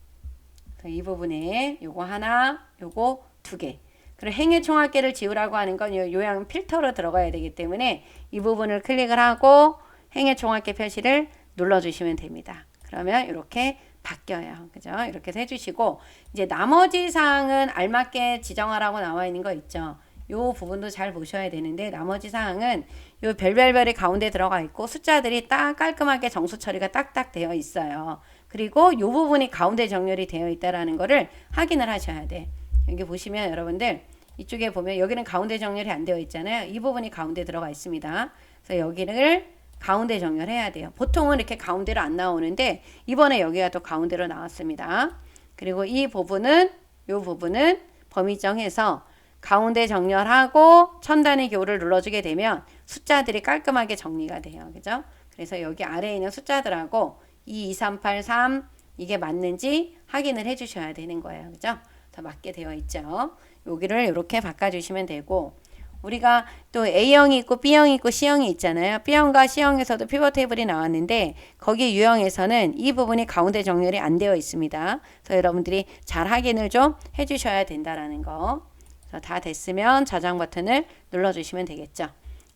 이 부분에 요거 하나, 요거 2개. 그리고 행의 총합계를 지우라고 하는 건 요양 필터로 들어가야 되기 때문에 이 부분을 클릭을 하고 행의 총합계 표시를 눌러주시면 됩니다. 그러면 이렇게 바뀌어요. 그죠? 이렇게 해주시고 이제 나머지 사항은 알맞게 지정하라고 나와 있는 거 있죠. 요 부분도 잘 보셔야 되는데 나머지 사항은 요 별별별이 가운데 들어가 있고 숫자들이 딱 깔끔하게 정수 처리가 딱딱 되어 있어요. 그리고 요 부분이 가운데 정렬이 되어 있다라는 거를 확인을 하셔야 돼. 여기 보시면 여러분들 이쪽에 보면 여기는 가운데 정렬이 안 되어 있잖아요. 이 부분이 가운데 들어가 있습니다. 그래서 여기를 가운데 정렬해야 돼요. 보통은 이렇게 가운데로 안 나오는데 이번에 여기가 또 가운데로 나왔습니다. 그리고 이 부분은 요 부분은 범위 정해서 가운데 정렬하고 첨단의 교를 눌러주게 되면 숫자들이 깔끔하게 정리가 돼요. 그죠? 그래서 여기 아래에 있는 숫자들하고 2, 2, 3, 8, 3 이게 맞는지 확인을 해주셔야 되는 거예요. 그죠? 더 맞게 되어 있죠. 여기를 이렇게 바꿔주시면 되고 우리가 또 A형이 있고 B형이 있고 C형이 있잖아요. B형과 C형에서도 피벗 테이블이 나왔는데 거기 U형에서는 이 부분이 가운데 정렬이 안 되어 있습니다. 그래서 여러분들이 잘 확인을 좀 해주셔야 된다라는 거. 그래서 다 됐으면 저장 버튼을 눌러주시면 되겠죠.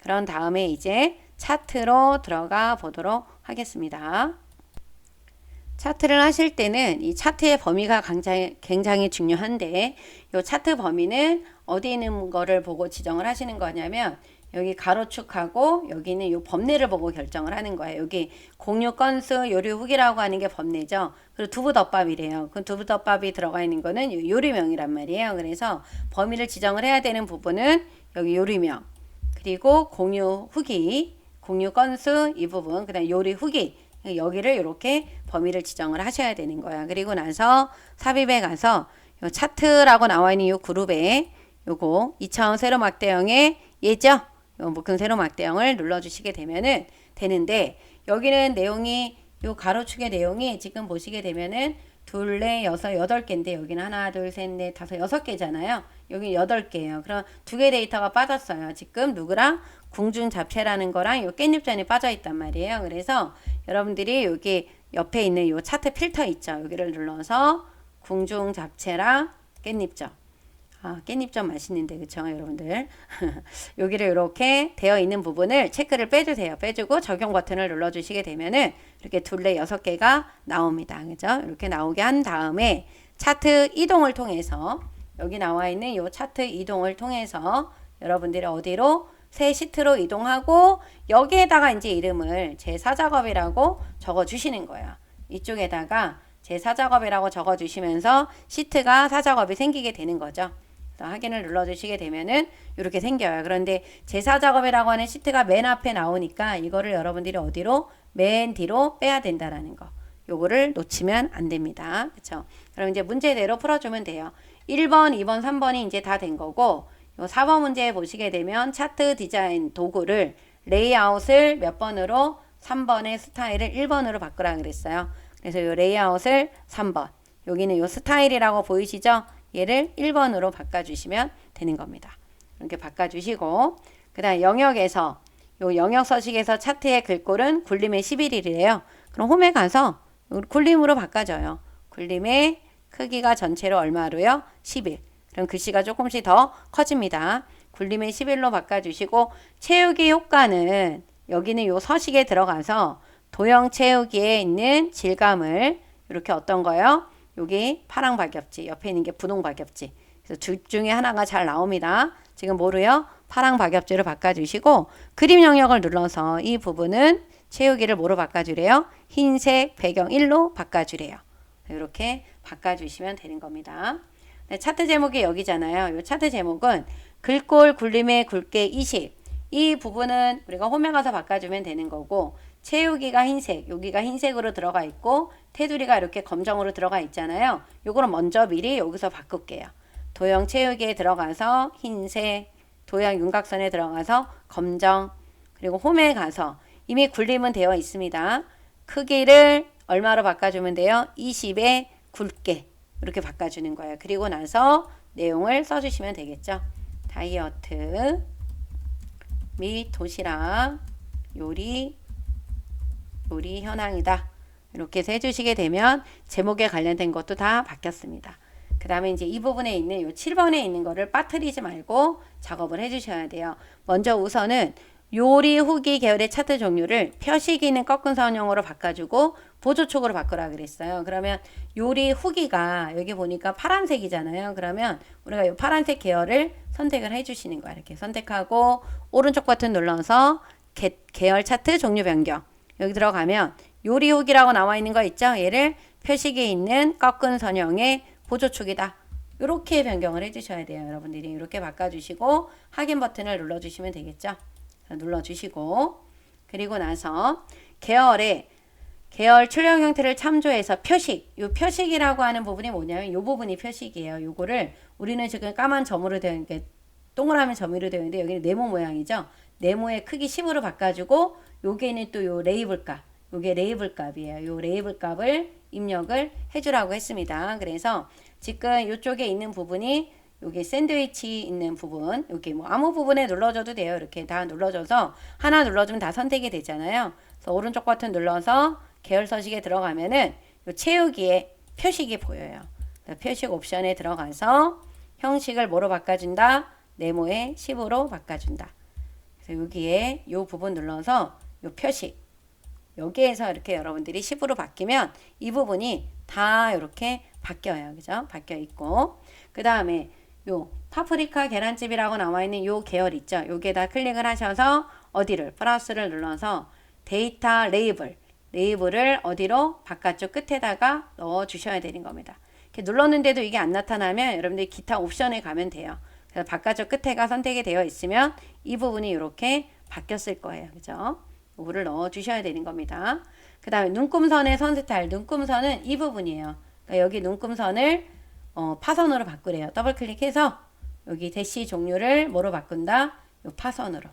그런 다음에 이제 차트로 들어가 보도록 하겠습니다. 차트를 하실 때는 이 차트의 범위가 굉장히 중요한데 이 차트 범위는 어디 있는 거를 보고 지정을 하시는 거냐면 여기 가로축하고 여기는 이 범례를 보고 결정을 하는 거예요. 여기 공유 건수 요리 후기라고 하는 게 범례죠. 그리고 두부덮밥이래요. 그 두부덮밥이 들어가 있는 거는 요리명이란 말이에요. 그래서 범위를 지정을 해야 되는 부분은 여기 요리명 그리고 공유 후기 공유 건수 이 부분 그 다음 요리 후기 여기를 이렇게 범위를 지정을 하셔야 되는 거야. 그리고 나서 삽입에 가서 요 차트라고 나와 있는 이 그룹에 요거 2차원 세로막대형의 예죠? 요 묶은 세로막대형을 눌러주시게 되면은 되는데 여기는 내용이 요 가로축의 내용이 지금 보시게 되면은 둘, 넷, 여섯, 여덟 개인데 여기는 하나, 둘, 셋, 넷, 다섯, 여섯 개잖아요. 여기 8개예요. 그럼 2개 데이터가 빠졌어요. 지금 누구랑? 궁중 잡채라는 거랑 요 깻잎전이 빠져 있단 말이에요. 그래서 여러분들이 여기 옆에 있는 요 차트 필터 있죠. 여기를 눌러서 궁중 잡채랑 깻잎전. 깻잎전 맛있는데 그쵸 여러분들. 여기를 이렇게 되어 있는 부분을 체크를 빼주세요. 빼주고 적용 버튼을 눌러주시게 되면은 이렇게 둘레 6개가 나옵니다. 그죠? 이렇게 나오게 한 다음에 차트 이동을 통해서 여기 나와 있는 요 차트 이동을 통해서 여러분들이 어디로 새 시트로 이동하고 여기에다가 이제 이름을 제4작업이라고 적어 주시는 거예요. 이쪽에다가 제4작업이라고 적어 주시면서 시트가 4작업이 생기게 되는 거죠. 확인을 눌러주시게 되면은 이렇게 생겨요. 그런데 제4작업이라고 하는 시트가 맨 앞에 나오니까 이거를 여러분들이 어디로? 맨 뒤로 빼야 된다라는 거. 요거를 놓치면 안 됩니다. 그쵸? 그럼 이제 문제대로 풀어주면 돼요. 1번, 2번, 3번이 이제 다 된 거고 요 4번 문제 보시게 되면 차트 디자인 도구를 레이아웃을 몇 번으로? 3번의 스타일을 1번으로 바꾸라 그랬어요. 그래서 요 레이아웃을 3번. 여기는 요 스타일이라고 보이시죠? 얘를 1번으로 바꿔주시면 되는 겁니다. 이렇게 바꿔주시고 그 다음 영역에서 요 영역 서식에서 차트의 글꼴은 굴림의 11이래요. 그럼 홈에 가서 굴림으로 바꿔줘요. 굴림의 크기가 전체로 얼마로요? 11. 그럼 글씨가 조금씩 더 커집니다. 굴림의 11로 바꿔주시고 채우기 효과는 여기는 요 서식에 들어가서 도형 채우기에 있는 질감을 이렇게 어떤 거요? 여기 파랑 박엽지 옆에 있는 게 분홍 박엽지 그래서 둘 중에 하나가 잘 나옵니다. 지금 뭐로요? 파랑 박엽지로 바꿔주시고 그림 영역을 눌러서 이 부분은 채우기를 뭐로 바꿔주래요? 흰색 배경 1로 바꿔주래요. 이렇게 바꿔주시면 되는 겁니다. 네, 차트 제목이 여기잖아요. 이 차트 제목은 글꼴 굴림의 굵게 20. 이 부분은 우리가 홈에 가서 바꿔주면 되는 거고 채우기가 흰색, 여기가 흰색으로 들어가 있고 테두리가 이렇게 검정으로 들어가 있잖아요. 요거는 먼저 미리 여기서 바꿀게요. 도형 채우기에 들어가서 흰색, 도형 윤곽선에 들어가서 검정, 그리고 홈에 가서 이미 굴림은 되어 있습니다. 크기를 얼마로 바꿔주면 돼요? 20에 굵게 이렇게 바꿔주는 거예요. 그리고 나서 내용을 써주시면 되겠죠. 다이어트 및 도시락 요리 현황이다. 이렇게 해서 해주시게 되면 제목에 관련된 것도 다 바뀌었습니다. 그 다음에 이제 이 부분에 있는 요 7번에 있는 거를 빠뜨리지 말고 작업을 해주셔야 돼요. 먼저 우선은 요리 후기 계열의 차트 종류를 표식이 있는 꺾은 선형으로 바꿔주고 보조축으로 바꾸라 그랬어요. 그러면 요리 후기가 여기 보니까 파란색이잖아요. 그러면 우리가 이 파란색 계열을 선택을 해주시는 거야. 이렇게 선택하고 오른쪽 버튼 눌러서 계열 차트 종류 변경. 여기 들어가면 요리 후기라고 나와 있는 거 있죠? 얘를 표식이 있는 꺾은 선형의 보조축이다. 이렇게 변경을 해주셔야 돼요. 여러분들이 이렇게 바꿔주시고 확인 버튼을 눌러주시면 되겠죠? 눌러주시고 그리고 나서 계열 출력 형태를 참조해서 표식, 이 표식이라고 하는 부분이 뭐냐면 이 부분이 표식이에요. 요거를 우리는 지금 까만 점으로 되어 있는 게 동그라미 점으로 되어 있는데 여기는 네모 모양이죠. 네모의 크기 10으로 바꿔주고 여기는 또 요 레이블 값, 요게 레이블 값이에요. 요 레이블 값을 입력을 해주라고 했습니다. 그래서 지금 이쪽에 있는 부분이 여기 샌드위치 있는 부분, 여기 뭐 아무 부분에 눌러줘도 돼요. 이렇게 다 눌러줘서 하나 눌러주면 다 선택이 되잖아요. 그래서 오른쪽 버튼 눌러서 계열 서식에 들어가면은 요 채우기에 표식이 보여요. 표식 옵션에 들어가서 형식을 뭐로 바꿔준다? 네모에 10으로 바꿔준다. 그래서 여기에 요 부분 눌러서 요 표식 여기에서 이렇게 여러분들이 10으로 바뀌면 이 부분이 다 이렇게 바뀌어요. 그죠? 바뀌어 있고 그 다음에 요 파프리카 계란찜이라고 나와 있는 요 계열 있죠. 여기에다 클릭을 하셔서 어디를 플러스를 눌러서 데이터 레이블을 어디로 바깥쪽 끝에다가 넣어 주셔야 되는 겁니다. 이렇게 눌렀는데도 이게 안 나타나면 여러분들이 기타 옵션에 가면 돼요. 그래서 바깥쪽 끝에가 선택이 되어 있으면 이 부분이 이렇게 바뀌었을 거예요. 그죠? 요거를 넣어 주셔야 되는 겁니다. 그 다음에 눈금선의 선 스타일, 눈금선은 이 부분이에요. 그러니까 여기 눈금선을 파선으로 바꾸래요. 더블 클릭해서 여기 대시 종류를 뭐로 바꾼다? 요 파선으로.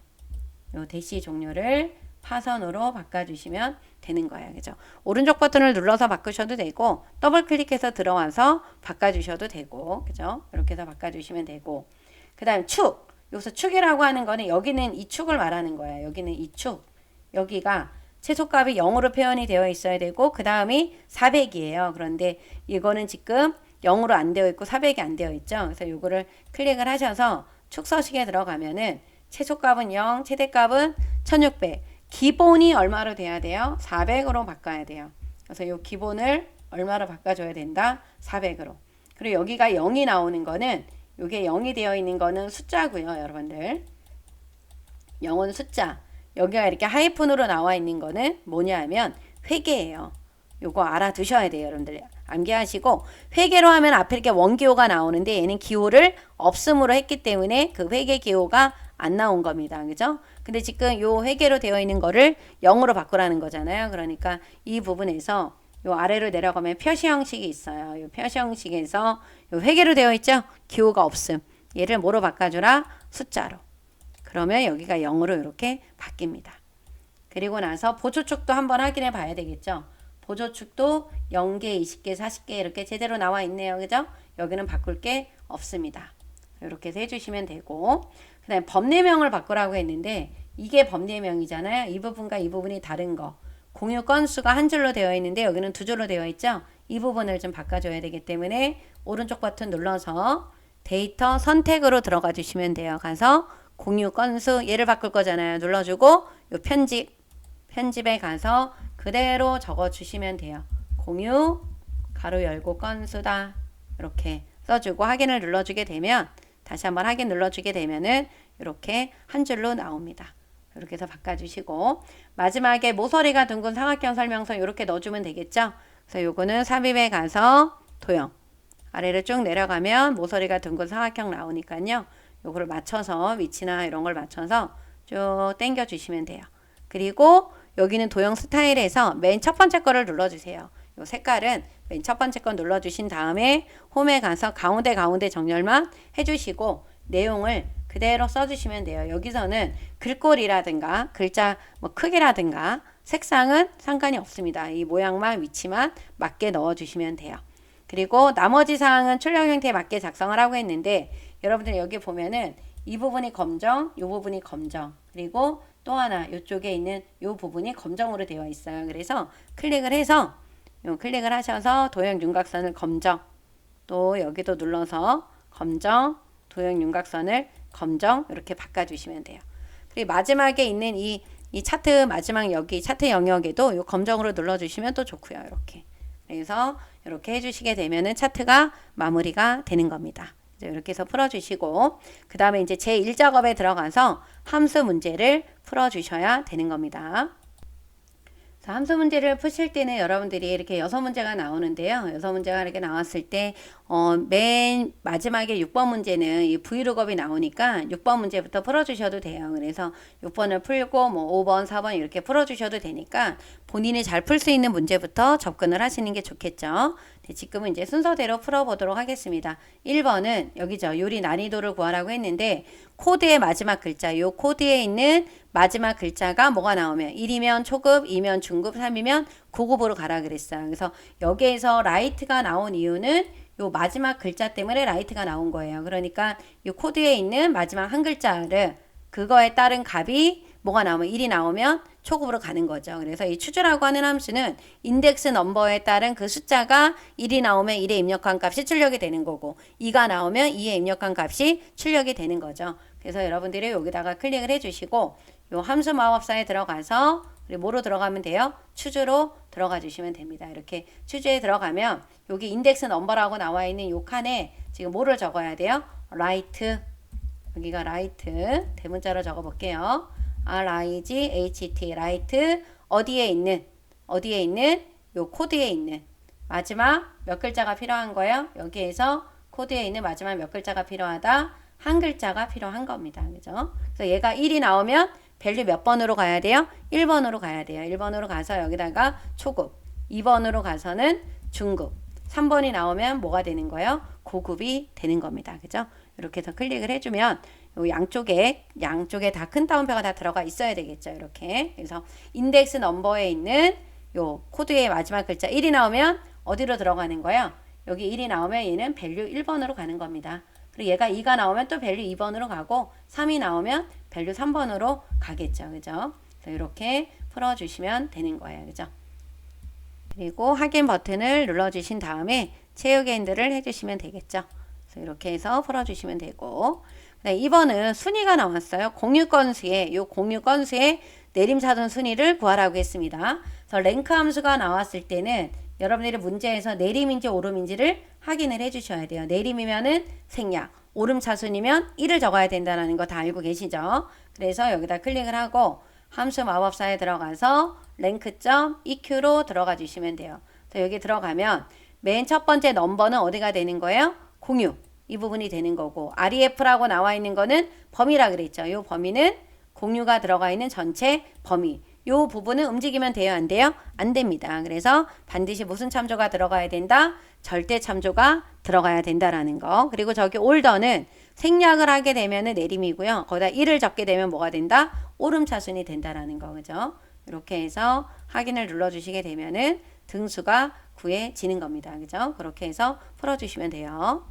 요 대시 종류를 파선으로 바꿔주시면 되는 거예요. 그죠? 오른쪽 버튼을 눌러서 바꾸셔도 되고 더블 클릭해서 들어와서 바꿔주셔도 되고 그죠? 이렇게 해서 바꿔주시면 되고 그 다음 축. 여기서 축이라고 하는 거는 여기는 이 축을 말하는 거예요. 여기는 이 축. 여기가 최소값이 0으로 표현이 되어 있어야 되고 그 다음이 400이에요. 그런데 이거는 지금 0으로 안 되어 있고 400이 안 되어 있죠. 그래서 이거를 클릭을 하셔서 축 서식에 들어가면은 최소값은 0, 최대값은 1600. 기본이 얼마로 돼야 돼요? 400으로 바꿔야 돼요. 그래서 이 기본을 얼마로 바꿔줘야 된다? 400으로. 그리고 여기가 0이 나오는 거는 이게 0이 되어 있는 거는 숫자고요. 여러분들. 0은 숫자. 여기가 이렇게 하이픈으로 나와 있는 거는 뭐냐 하면 회계예요. 요거 알아두셔야 돼요. 여러분들. 암기하시고 회계로 하면 앞에 이렇게 원기호가 나오는데 얘는 기호를 없음으로 했기 때문에 그 회계 기호가 안 나온 겁니다. 그죠? 근데 지금 요 회계로 되어 있는 거를 0으로 바꾸라는 거잖아요. 그러니까 이 부분에서 요 아래로 내려가면 표시 형식이 있어요. 요 표시 형식에서 요 회계로 되어 있죠? 기호가 없음. 얘를 뭐로 바꿔주라? 숫자로. 그러면 여기가 0으로 이렇게 바뀝니다. 그리고 나서 보조축도 한번 확인해 봐야 되겠죠? 보조축도 0개, 20개, 40개 이렇게 제대로 나와 있네요. 그죠? 여기는 바꿀 게 없습니다. 이렇게 해서 해주시면 되고 그 다음에 법례명을 바꾸라고 했는데 이게 법례명이잖아요. 이 부분과 이 부분이 다른 거. 공유 건수가 한 줄로 되어 있는데 여기는 두 줄로 되어 있죠. 이 부분을 좀 바꿔줘야 되기 때문에 오른쪽 버튼 눌러서 데이터 선택으로 들어가 주시면 돼요. 가서 공유 건수 얘를 바꿀 거잖아요. 눌러주고 요 편집에 가서 그대로 적어 주시면 돼요. 공유 가로 열고 건수다. 이렇게 써주고 확인을 눌러주게 되면 다시 한번 확인 눌러주게 되면은 이렇게 한 줄로 나옵니다. 이렇게 해서 바꿔주시고 마지막에 모서리가 둥근 삼각형 설명서 이렇게 넣어주면 되겠죠. 그래서 요거는 삽입에 가서 도형 아래를 쭉 내려가면 모서리가 둥근 삼각형 나오니까요. 요거를 맞춰서 위치나 이런 걸 맞춰서 쭉 당겨 주시면 돼요. 그리고 여기는 도형 스타일에서 맨 첫 번째 거를 눌러주세요. 요 색깔은 맨 첫 번째 거 눌러주신 다음에 홈에 가서 가운데 정렬만 해주시고 내용을 그대로 써주시면 돼요. 여기서는 글꼴이라든가 글자 뭐 크기라든가 색상은 상관이 없습니다. 이 모양만 위치만 맞게 넣어주시면 돼요. 그리고 나머지 사항은 출력 형태에 맞게 작성을 하고 했는데 여러분들 여기 보면은 이 부분이 검정, 이 부분이 검정, 그리고 또 하나 이쪽에 있는 이 부분이 검정으로 되어 있어요. 그래서 클릭을 해서 클릭을 하셔서 도형 윤곽선을 검정, 또 여기도 눌러서 검정, 도형 윤곽선을 검정 이렇게 바꿔주시면 돼요. 그리고 마지막에 있는 이 차트 마지막 여기 차트 영역에도 이 검정으로 눌러주시면 또 좋고요. 이렇게. 그래서 이렇게 해주시게 되면은 차트가 마무리가 되는 겁니다. 이렇게 해서 풀어주시고 그 다음에 이제 제1작업에 들어가서 함수 문제를 풀어주셔야 되는 겁니다. 함수 문제를 푸실 때는 여러분들이 이렇게 6문제가 나오는데요. 6문제가 이렇게 나왔을 때 맨 마지막에 6번 문제는 이 브이로그업이 나오니까 6번 문제부터 풀어주셔도 돼요. 그래서 6번을 풀고 뭐 5번, 4번 이렇게 풀어주셔도 되니까 본인이 잘 풀 수 있는 문제부터 접근을 하시는 게 좋겠죠. 네, 지금은 이제 순서대로 풀어보도록 하겠습니다. 1번은 여기죠. 요리 난이도를 구하라고 했는데 코드의 마지막 글자, 요 코드에 있는 마지막 글자가 뭐가 나오면 1이면 초급, 2면 중급, 3이면 고급으로 가라 그랬어요. 그래서 여기에서 라이트가 나온 이유는 요 마지막 글자 때문에 라이트가 나온 거예요. 그러니까 요 코드에 있는 마지막 한 글자를 그거에 따른 값이 뭐가 나오면 1이 나오면 초급으로 가는 거죠. 그래서 이 추주라고 하는 함수는 인덱스 넘버에 따른 그 숫자가 1이 나오면 1에 입력한 값이 출력이 되는 거고 2가 나오면 2에 입력한 값이 출력이 되는 거죠. 그래서 여러분들이 여기다가 클릭을 해주시고 요 함수 마법사에 들어가서 그리고 뭐로 들어가면 돼요? 추주로 들어가 주시면 됩니다. 이렇게 추주에 들어가면 여기 인덱스 넘버라고 나와 있는 요 칸에 지금 뭐를 적어야 돼요? 라이트. 여기가 라이트. 대문자로 적어 볼게요. R-I-G-H-T 라이트 어디에 있는 요 코드에 있는 마지막 몇 글자가 필요한 거예요? 여기에서 코드에 있는 마지막 몇 글자가 필요하다? 한 글자가 필요한 겁니다. 그죠? 그래서 얘가 1이 나오면 밸류 몇 번으로 가야 돼요? 1번으로 가야 돼요. 1번으로 가서 여기다가 초급, 2번으로 가서는 중급, 3번이 나오면 뭐가 되는 거예요? 고급이 되는 겁니다. 그죠? 이렇게 해서 클릭을 해주면 요 양쪽에 다 큰 따옴표가 다 들어가 있어야 되겠죠. 이렇게. 그래서 인덱스 넘버에 있는 요 코드의 마지막 글자 1이 나오면 어디로 들어가는 거예요? 여기 1이 나오면 얘는 밸류 1번으로 가는 겁니다. 그리고 얘가 2가 나오면 또 밸류 2번으로 가고 3이 나오면 밸류 3번으로 가겠죠. 그죠? 그래서 이렇게 풀어주시면 되는 거예요. 그죠? 그리고 확인 버튼을 눌러주신 다음에 채우기 핸들을 해주시면 되겠죠. 그래서 이렇게 해서 풀어주시면 되고 네, 2번은 순위가 나왔어요. 공유 건수에 요 공유 건수의 내림차순 순위를 구하라고 했습니다. 그래서 랭크 함수가 나왔을 때는 여러분들이 문제에서 내림인지 오름인지를 확인을 해주셔야 돼요. 내림이면은 생략, 오름차순이면 1을 적어야 된다는 거 다 알고 계시죠? 그래서 여기다 클릭을 하고 함수 마법사에 들어가서 랭크.eq로 들어가 주시면 돼요. 그래서 여기 들어가면 맨 첫 번째 넘버는 어디가 되는 거예요? 공유. 이 부분이 되는 거고 REF라고 나와 있는 거는 범위라 그랬죠. 이 범위는 공유가 들어가 있는 전체 범위. 이 부분은 움직이면 돼요? 안 돼요? 안 됩니다. 그래서 반드시 무슨 참조가 들어가야 된다? 절대 참조가 들어가야 된다라는 거. 그리고 저기 올더는 생략을 하게 되면은 내림이고요. 거기다 1을 적게 되면 뭐가 된다? 오름차순이 된다라는 거. 그죠? 이렇게 해서 확인을 눌러주시게 되면은 등수가 구해지는 겁니다. 그죠? 그렇게 해서 풀어주시면 돼요.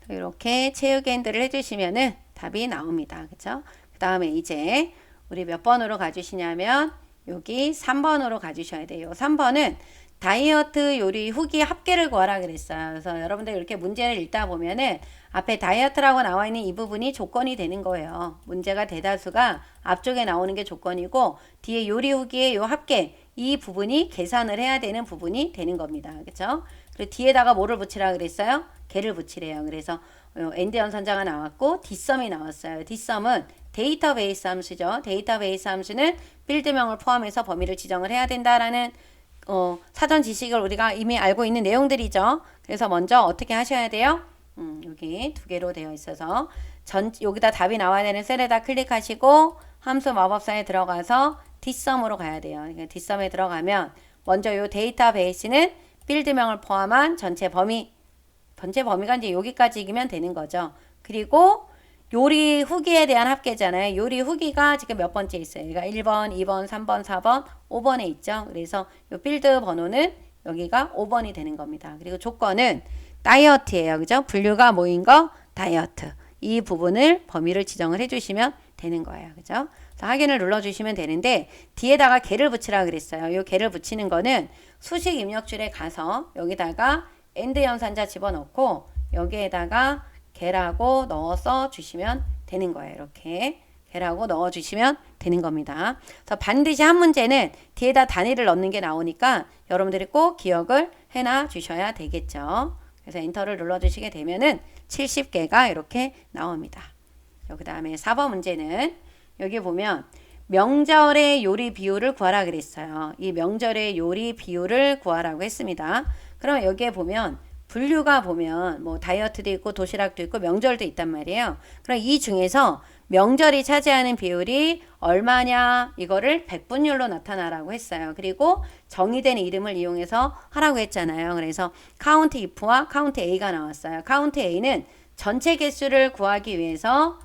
이렇게 채우기 핸들을 해주시면은 답이 나옵니다. 그죠? 그 다음에 이제 우리 몇 번으로 가주시냐면 여기 3번으로 가주셔야 돼요. 3번은 다이어트 요리 후기 합계를 구하라 그랬어요. 그래서 여러분들 이렇게 문제를 읽다 보면은 앞에 다이어트라고 나와 있는 이 부분이 조건이 되는 거예요. 문제가 대다수가 앞쪽에 나오는 게 조건이고 뒤에 요리 후기의 요 합계 이 부분이 계산을 해야 되는 부분이 되는 겁니다. 그렇죠? 그리고 뒤에다가 뭐를 붙이라 그랬어요? 개를 붙이래요. 그래서 엔드 연산자가 나왔고 뒷섬이 나왔어요. 뒷섬은 데이터베이스 함수죠. 데이터베이스 함수는 필드명을 포함해서 범위를 지정을 해야 된다라는 사전 지식을 우리가 이미 알고 있는 내용들이죠. 그래서 먼저 어떻게 하셔야 돼요? 여기 두 개로 되어 있어서 여기다 답이 나와야 되는 셀에다 클릭하시고 함수 마법사에 들어가서 뒷섬으로 가야 돼요. 그러니까 뒷섬에 들어가면 먼저 요 데이터베이스는 필드명을 포함한 전체 범위가 이제 여기까지이면 되는 거죠. 그리고 요리 후기에 대한 합계잖아요. 요리 후기가 지금 몇 번째 있어요. 그러니까 1번, 2번, 3번, 4번, 5번에 있죠. 그래서 요 필드 번호는 여기가 5번이 되는 겁니다. 그리고 조건은 다이어트예요. 그죠? 분류가 모인 거 다이어트. 이 부분을 범위를 지정을 해주시면 되는 거예요. 그죠? 그래서 확인을 눌러주시면 되는데 뒤에다가 개를 붙이라 그랬어요. 요 개를 붙이는 거는 수식 입력줄에 가서 여기다가 엔드 연산자 집어넣고 여기에다가 개라고 넣어서 주시면 되는 거예요. 이렇게 개라고 넣어주시면 되는 겁니다. 그래서 반드시 한 문제는 뒤에다 단위를 넣는 게 나오니까 여러분들이 꼭 기억을 해놔 주셔야 되겠죠. 그래서 엔터를 눌러주시게 되면은 70개가 이렇게 나옵니다. 그 다음에 4번 문제는 여기 보면 명절의 요리 비율을 구하라 그랬어요. 이 명절의 요리 비율을 구하라고 했습니다. 그럼 여기에 보면 분류가 보면 뭐 다이어트도 있고 도시락도 있고 명절도 있단 말이에요. 그럼 이 중에서 명절이 차지하는 비율이 얼마냐 이거를 백분율로 나타나라고 했어요. 그리고 정의된 이름을 이용해서 하라고 했잖아요. 그래서 count if와 count a가 나왔어요. count a는 전체 개수를 구하기 위해서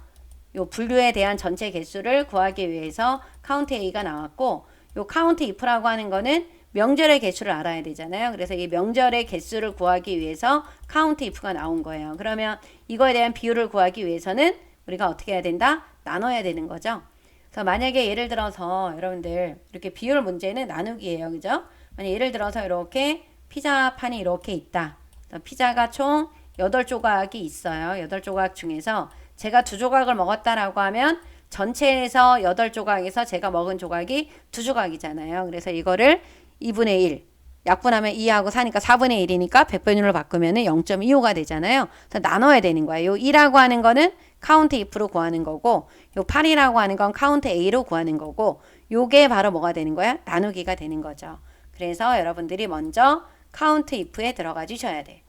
요 분류에 대한 전체 개수를 구하기 위해서 count a가 나왔고 요 count if라고 하는 거는 명절의 개수를 알아야 되잖아요. 그래서 이 명절의 개수를 구하기 위해서 count if가 나온 거예요. 그러면 이거에 대한 비율을 구하기 위해서는 우리가 어떻게 해야 된다? 나눠야 되는 거죠. 그래서 만약에 예를 들어서 여러분들 이렇게 비율 문제는 나누기예요. 그죠? 만약 예를 들어서 이렇게 피자판이 이렇게 있다. 피자가 총 8조각이 있어요. 8조각 중에서 제가 2조각을 먹었다라고 하면 전체에서 8조각에서 제가 먹은 조각이 2조각이잖아요. 그래서 이거를 2분의 1 약분하면 2하고 4니까 4분의 1이니까 백분율로 바꾸면 0.25가 되잖아요. 그래서 나눠야 되는 거예요. 요 2라고 하는 거는 count if로 구하는 거고 요 8이라고 하는 건 count a로 구하는 거고 요게 바로 뭐가 되는 거야? 나누기가 되는 거죠. 그래서 여러분들이 먼저 count if에 들어가 주셔야 돼.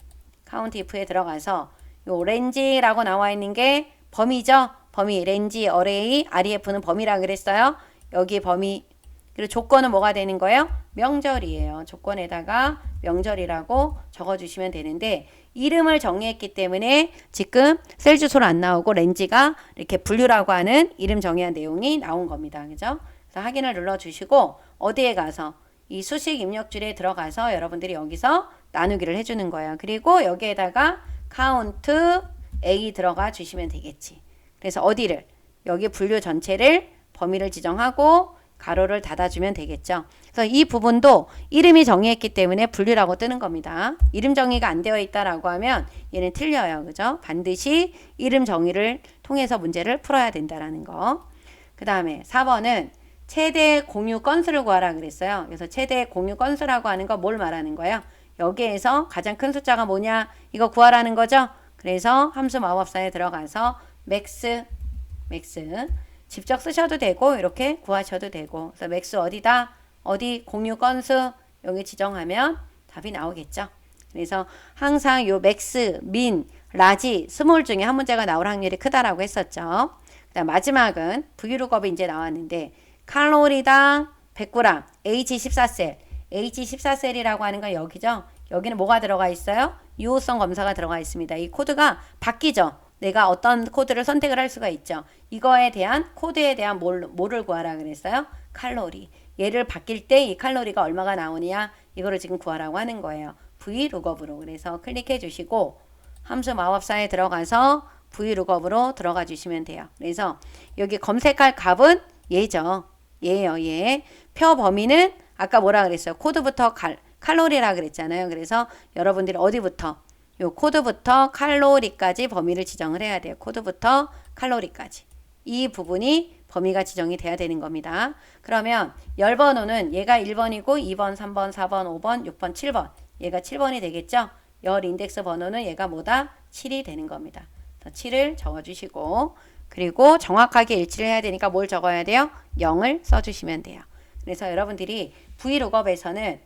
count if에 들어가서 요 range라고 나와 있는 게 범위죠. 범위 range, array, ref는 범위라 그랬어요. 여기 범위 그리고 조건은 뭐가 되는 거예요? 명절이에요. 조건에다가 명절이라고 적어주시면 되는데 이름을 정의했기 때문에 지금 셀 주소로 안 나오고 렌지가 이렇게 분류라고 하는 이름 정의한 내용이 나온 겁니다. 그죠? 그래서 확인을 눌러주시고 어디에 가서 이 수식 입력줄에 들어가서 여러분들이 여기서 나누기를 해주는 거예요. 그리고 여기에다가 count A 들어가 주시면 되겠지. 그래서 어디를? 여기 분류 전체를 범위를 지정하고 가로를 닫아주면 되겠죠. 그래서 이 부분도 이름이 정의했기 때문에 분류라고 뜨는 겁니다. 이름 정의가 안 되어 있다라고 하면 얘는 틀려요. 그죠? 반드시 이름 정의를 통해서 문제를 풀어야 된다라는 거. 그 다음에 4번은 최대 공유 건수를 구하라 그랬어요. 그래서 최대 공유 건수라고 하는 거 뭘 말하는 거예요? 여기에서 가장 큰 숫자가 뭐냐? 이거 구하라는 거죠? 그래서 함수 마법사에 들어가서 max 직접 쓰셔도 되고 이렇게 구하셔도 되고 그래서 맥스 어디다? 어디 공유 건수 여기 지정하면 답이 나오겠죠. 그래서 항상 요 맥스, 민, 라지, 스몰 중에 한 문제가 나올 확률이 크다라고 했었죠. 그다음 마지막은 VLOOKUP이 이제 나왔는데 칼로리당 100g, H14셀. H14셀이라고 하는 건 여기죠. 여기는 뭐가 들어가 있어요? 유효성 검사가 들어가 있습니다. 이 코드가 바뀌죠. 내가 어떤 코드를 선택을 할 수가 있죠. 이거에 대한 코드에 대한 뭐를 구하라 그랬어요? 칼로리. 얘를 바뀔 때 이 칼로리가 얼마가 나오느냐 이거를 지금 구하라고 하는 거예요. VLOOKUP으로. 그래서 클릭해 주시고 함수 마법사에 들어가서 VLOOKUP으로 들어가 주시면 돼요. 그래서 여기 검색할 값은 얘죠. 얘예요. 얘. 표 범위는 아까 뭐라 그랬어요? 코드부터 칼로리라 그랬잖아요. 그래서 여러분들이 어디부터 요 코드부터 칼로리까지 범위를 지정을 해야 돼요. 코드부터 칼로리까지. 이 부분이 범위가 지정이 돼야 되는 겁니다. 그러면 열 번호는 얘가 1번이고 2번, 3번, 4번, 5번, 6번, 7번. 얘가 7번이 되겠죠? 열 인덱스 번호는 얘가 뭐다? 7이 되는 겁니다. 7을 적어주시고 그리고 정확하게 일치를 해야 되니까 뭘 적어야 돼요? 0을 써주시면 돼요. 그래서 여러분들이 VLOOKUP에서는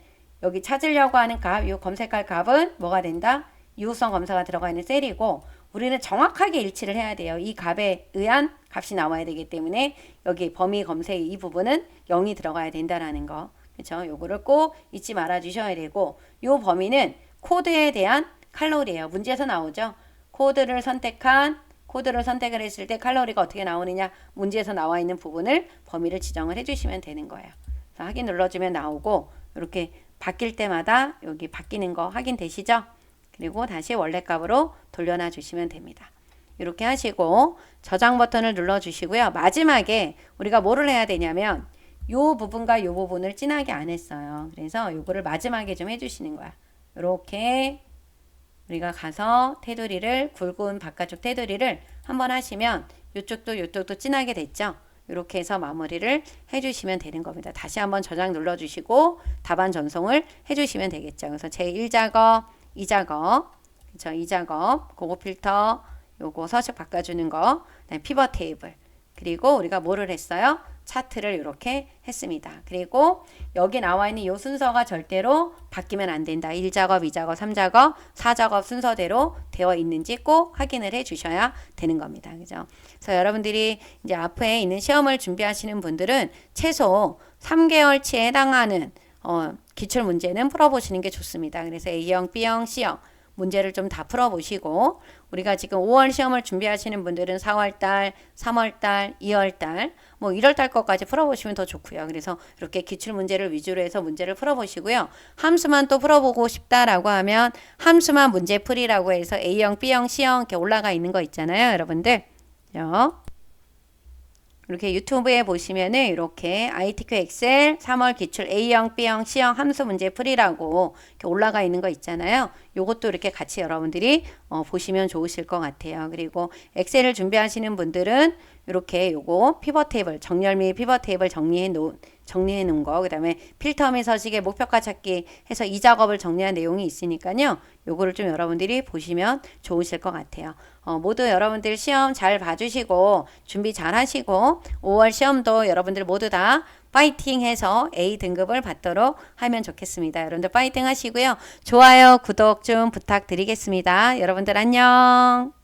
여기 찾으려고 하는 값, 이 검색할 값은 뭐가 된다? 유효성 검사가 들어가 있는 셀이고 우리는 정확하게 일치를 해야 돼요. 이 값에 의한 값이 나와야 되기 때문에 여기 범위 검색 이 부분은 0이 들어가야 된다라는 거. 그렇죠? 요거를 꼭 잊지 말아 주셔야 되고 요 범위는 코드에 대한 칼로리예요. 문제에서 나오죠. 코드를 선택한 코드를 선택을 했을 때 칼로리가 어떻게 나오느냐 문제에서 나와 있는 부분을 범위를 지정을 해주시면 되는 거예요. 그래서 확인 눌러주면 나오고 이렇게 바뀔 때마다 여기 바뀌는 거 확인되시죠? 그리고 다시 원래 값으로 돌려놔 주시면 됩니다. 이렇게 하시고 저장 버튼을 눌러주시고요. 마지막에 우리가 뭐를 해야 되냐면 요 부분과 요 부분을 진하게 안 했어요. 그래서 요거를 마지막에 좀 해주시는 거야. 이렇게 우리가 가서 테두리를 굵은 바깥쪽 테두리를 한번 하시면 요쪽도 진하게 됐죠. 이렇게 해서 마무리를 해주시면 되는 겁니다. 다시 한번 저장 눌러주시고 답안 전송을 해주시면 되겠죠. 그래서 제1작업, 2작업, 그쵸? 2작업, 그거 필터, 요거 서식 바꿔주는 거, 그다음에 피벗 테이블, 그리고 우리가 뭐를 했어요? 차트를 이렇게 했습니다. 그리고 여기 나와 있는 이 순서가 절대로 바뀌면 안 된다. 1작업, 2작업, 3작업, 4작업 순서대로 되어 있는지 꼭 확인을 해 주셔야 되는 겁니다. 그죠? 그래서 여러분들이 이제 앞에 있는 시험을 준비하시는 분들은 최소 3개월치에 해당하는 기출 문제는 풀어보시는 게 좋습니다. 그래서 A형, B형, C형 문제를 좀 다 풀어보시고 우리가 지금 5월 시험을 준비하시는 분들은 4월달, 3월달, 2월달, 뭐 1월달 것까지 풀어보시면 더 좋고요. 그래서 이렇게 기출 문제를 위주로 해서 문제를 풀어보시고요. 함수만 또 풀어보고 싶다라고 하면 함수만 문제풀이라고 해서 A형, B형, C형 이렇게 올라가 있는 거 있잖아요. 여러분들. 이렇게 유튜브에 보시면은 이렇게 ITQ 엑셀 3월 기출 A형, B형, C형 함수 문제 풀이라고 이렇게 올라가 있는 거 있잖아요. 요것도 이렇게 같이 여러분들이 보시면 좋으실 것 같아요. 그리고 엑셀을 준비하시는 분들은 이렇게 요거 피벗 테이블, 정렬 및 피벗 테이블 정리해 놓은 거, 그 다음에 필터 및 서식의 목표가 찾기 해서 이 작업을 정리한 내용이 있으니까요. 요거를 좀 여러분들이 보시면 좋으실 것 같아요. 모두 여러분들 시험 잘 봐주시고 준비 잘 하시고 5월 시험도 여러분들 모두 다 파이팅 해서 A 등급을 받도록 하면 좋겠습니다. 여러분들 파이팅 하시고요. 좋아요, 구독 좀 부탁드리겠습니다. 여러분들 안녕.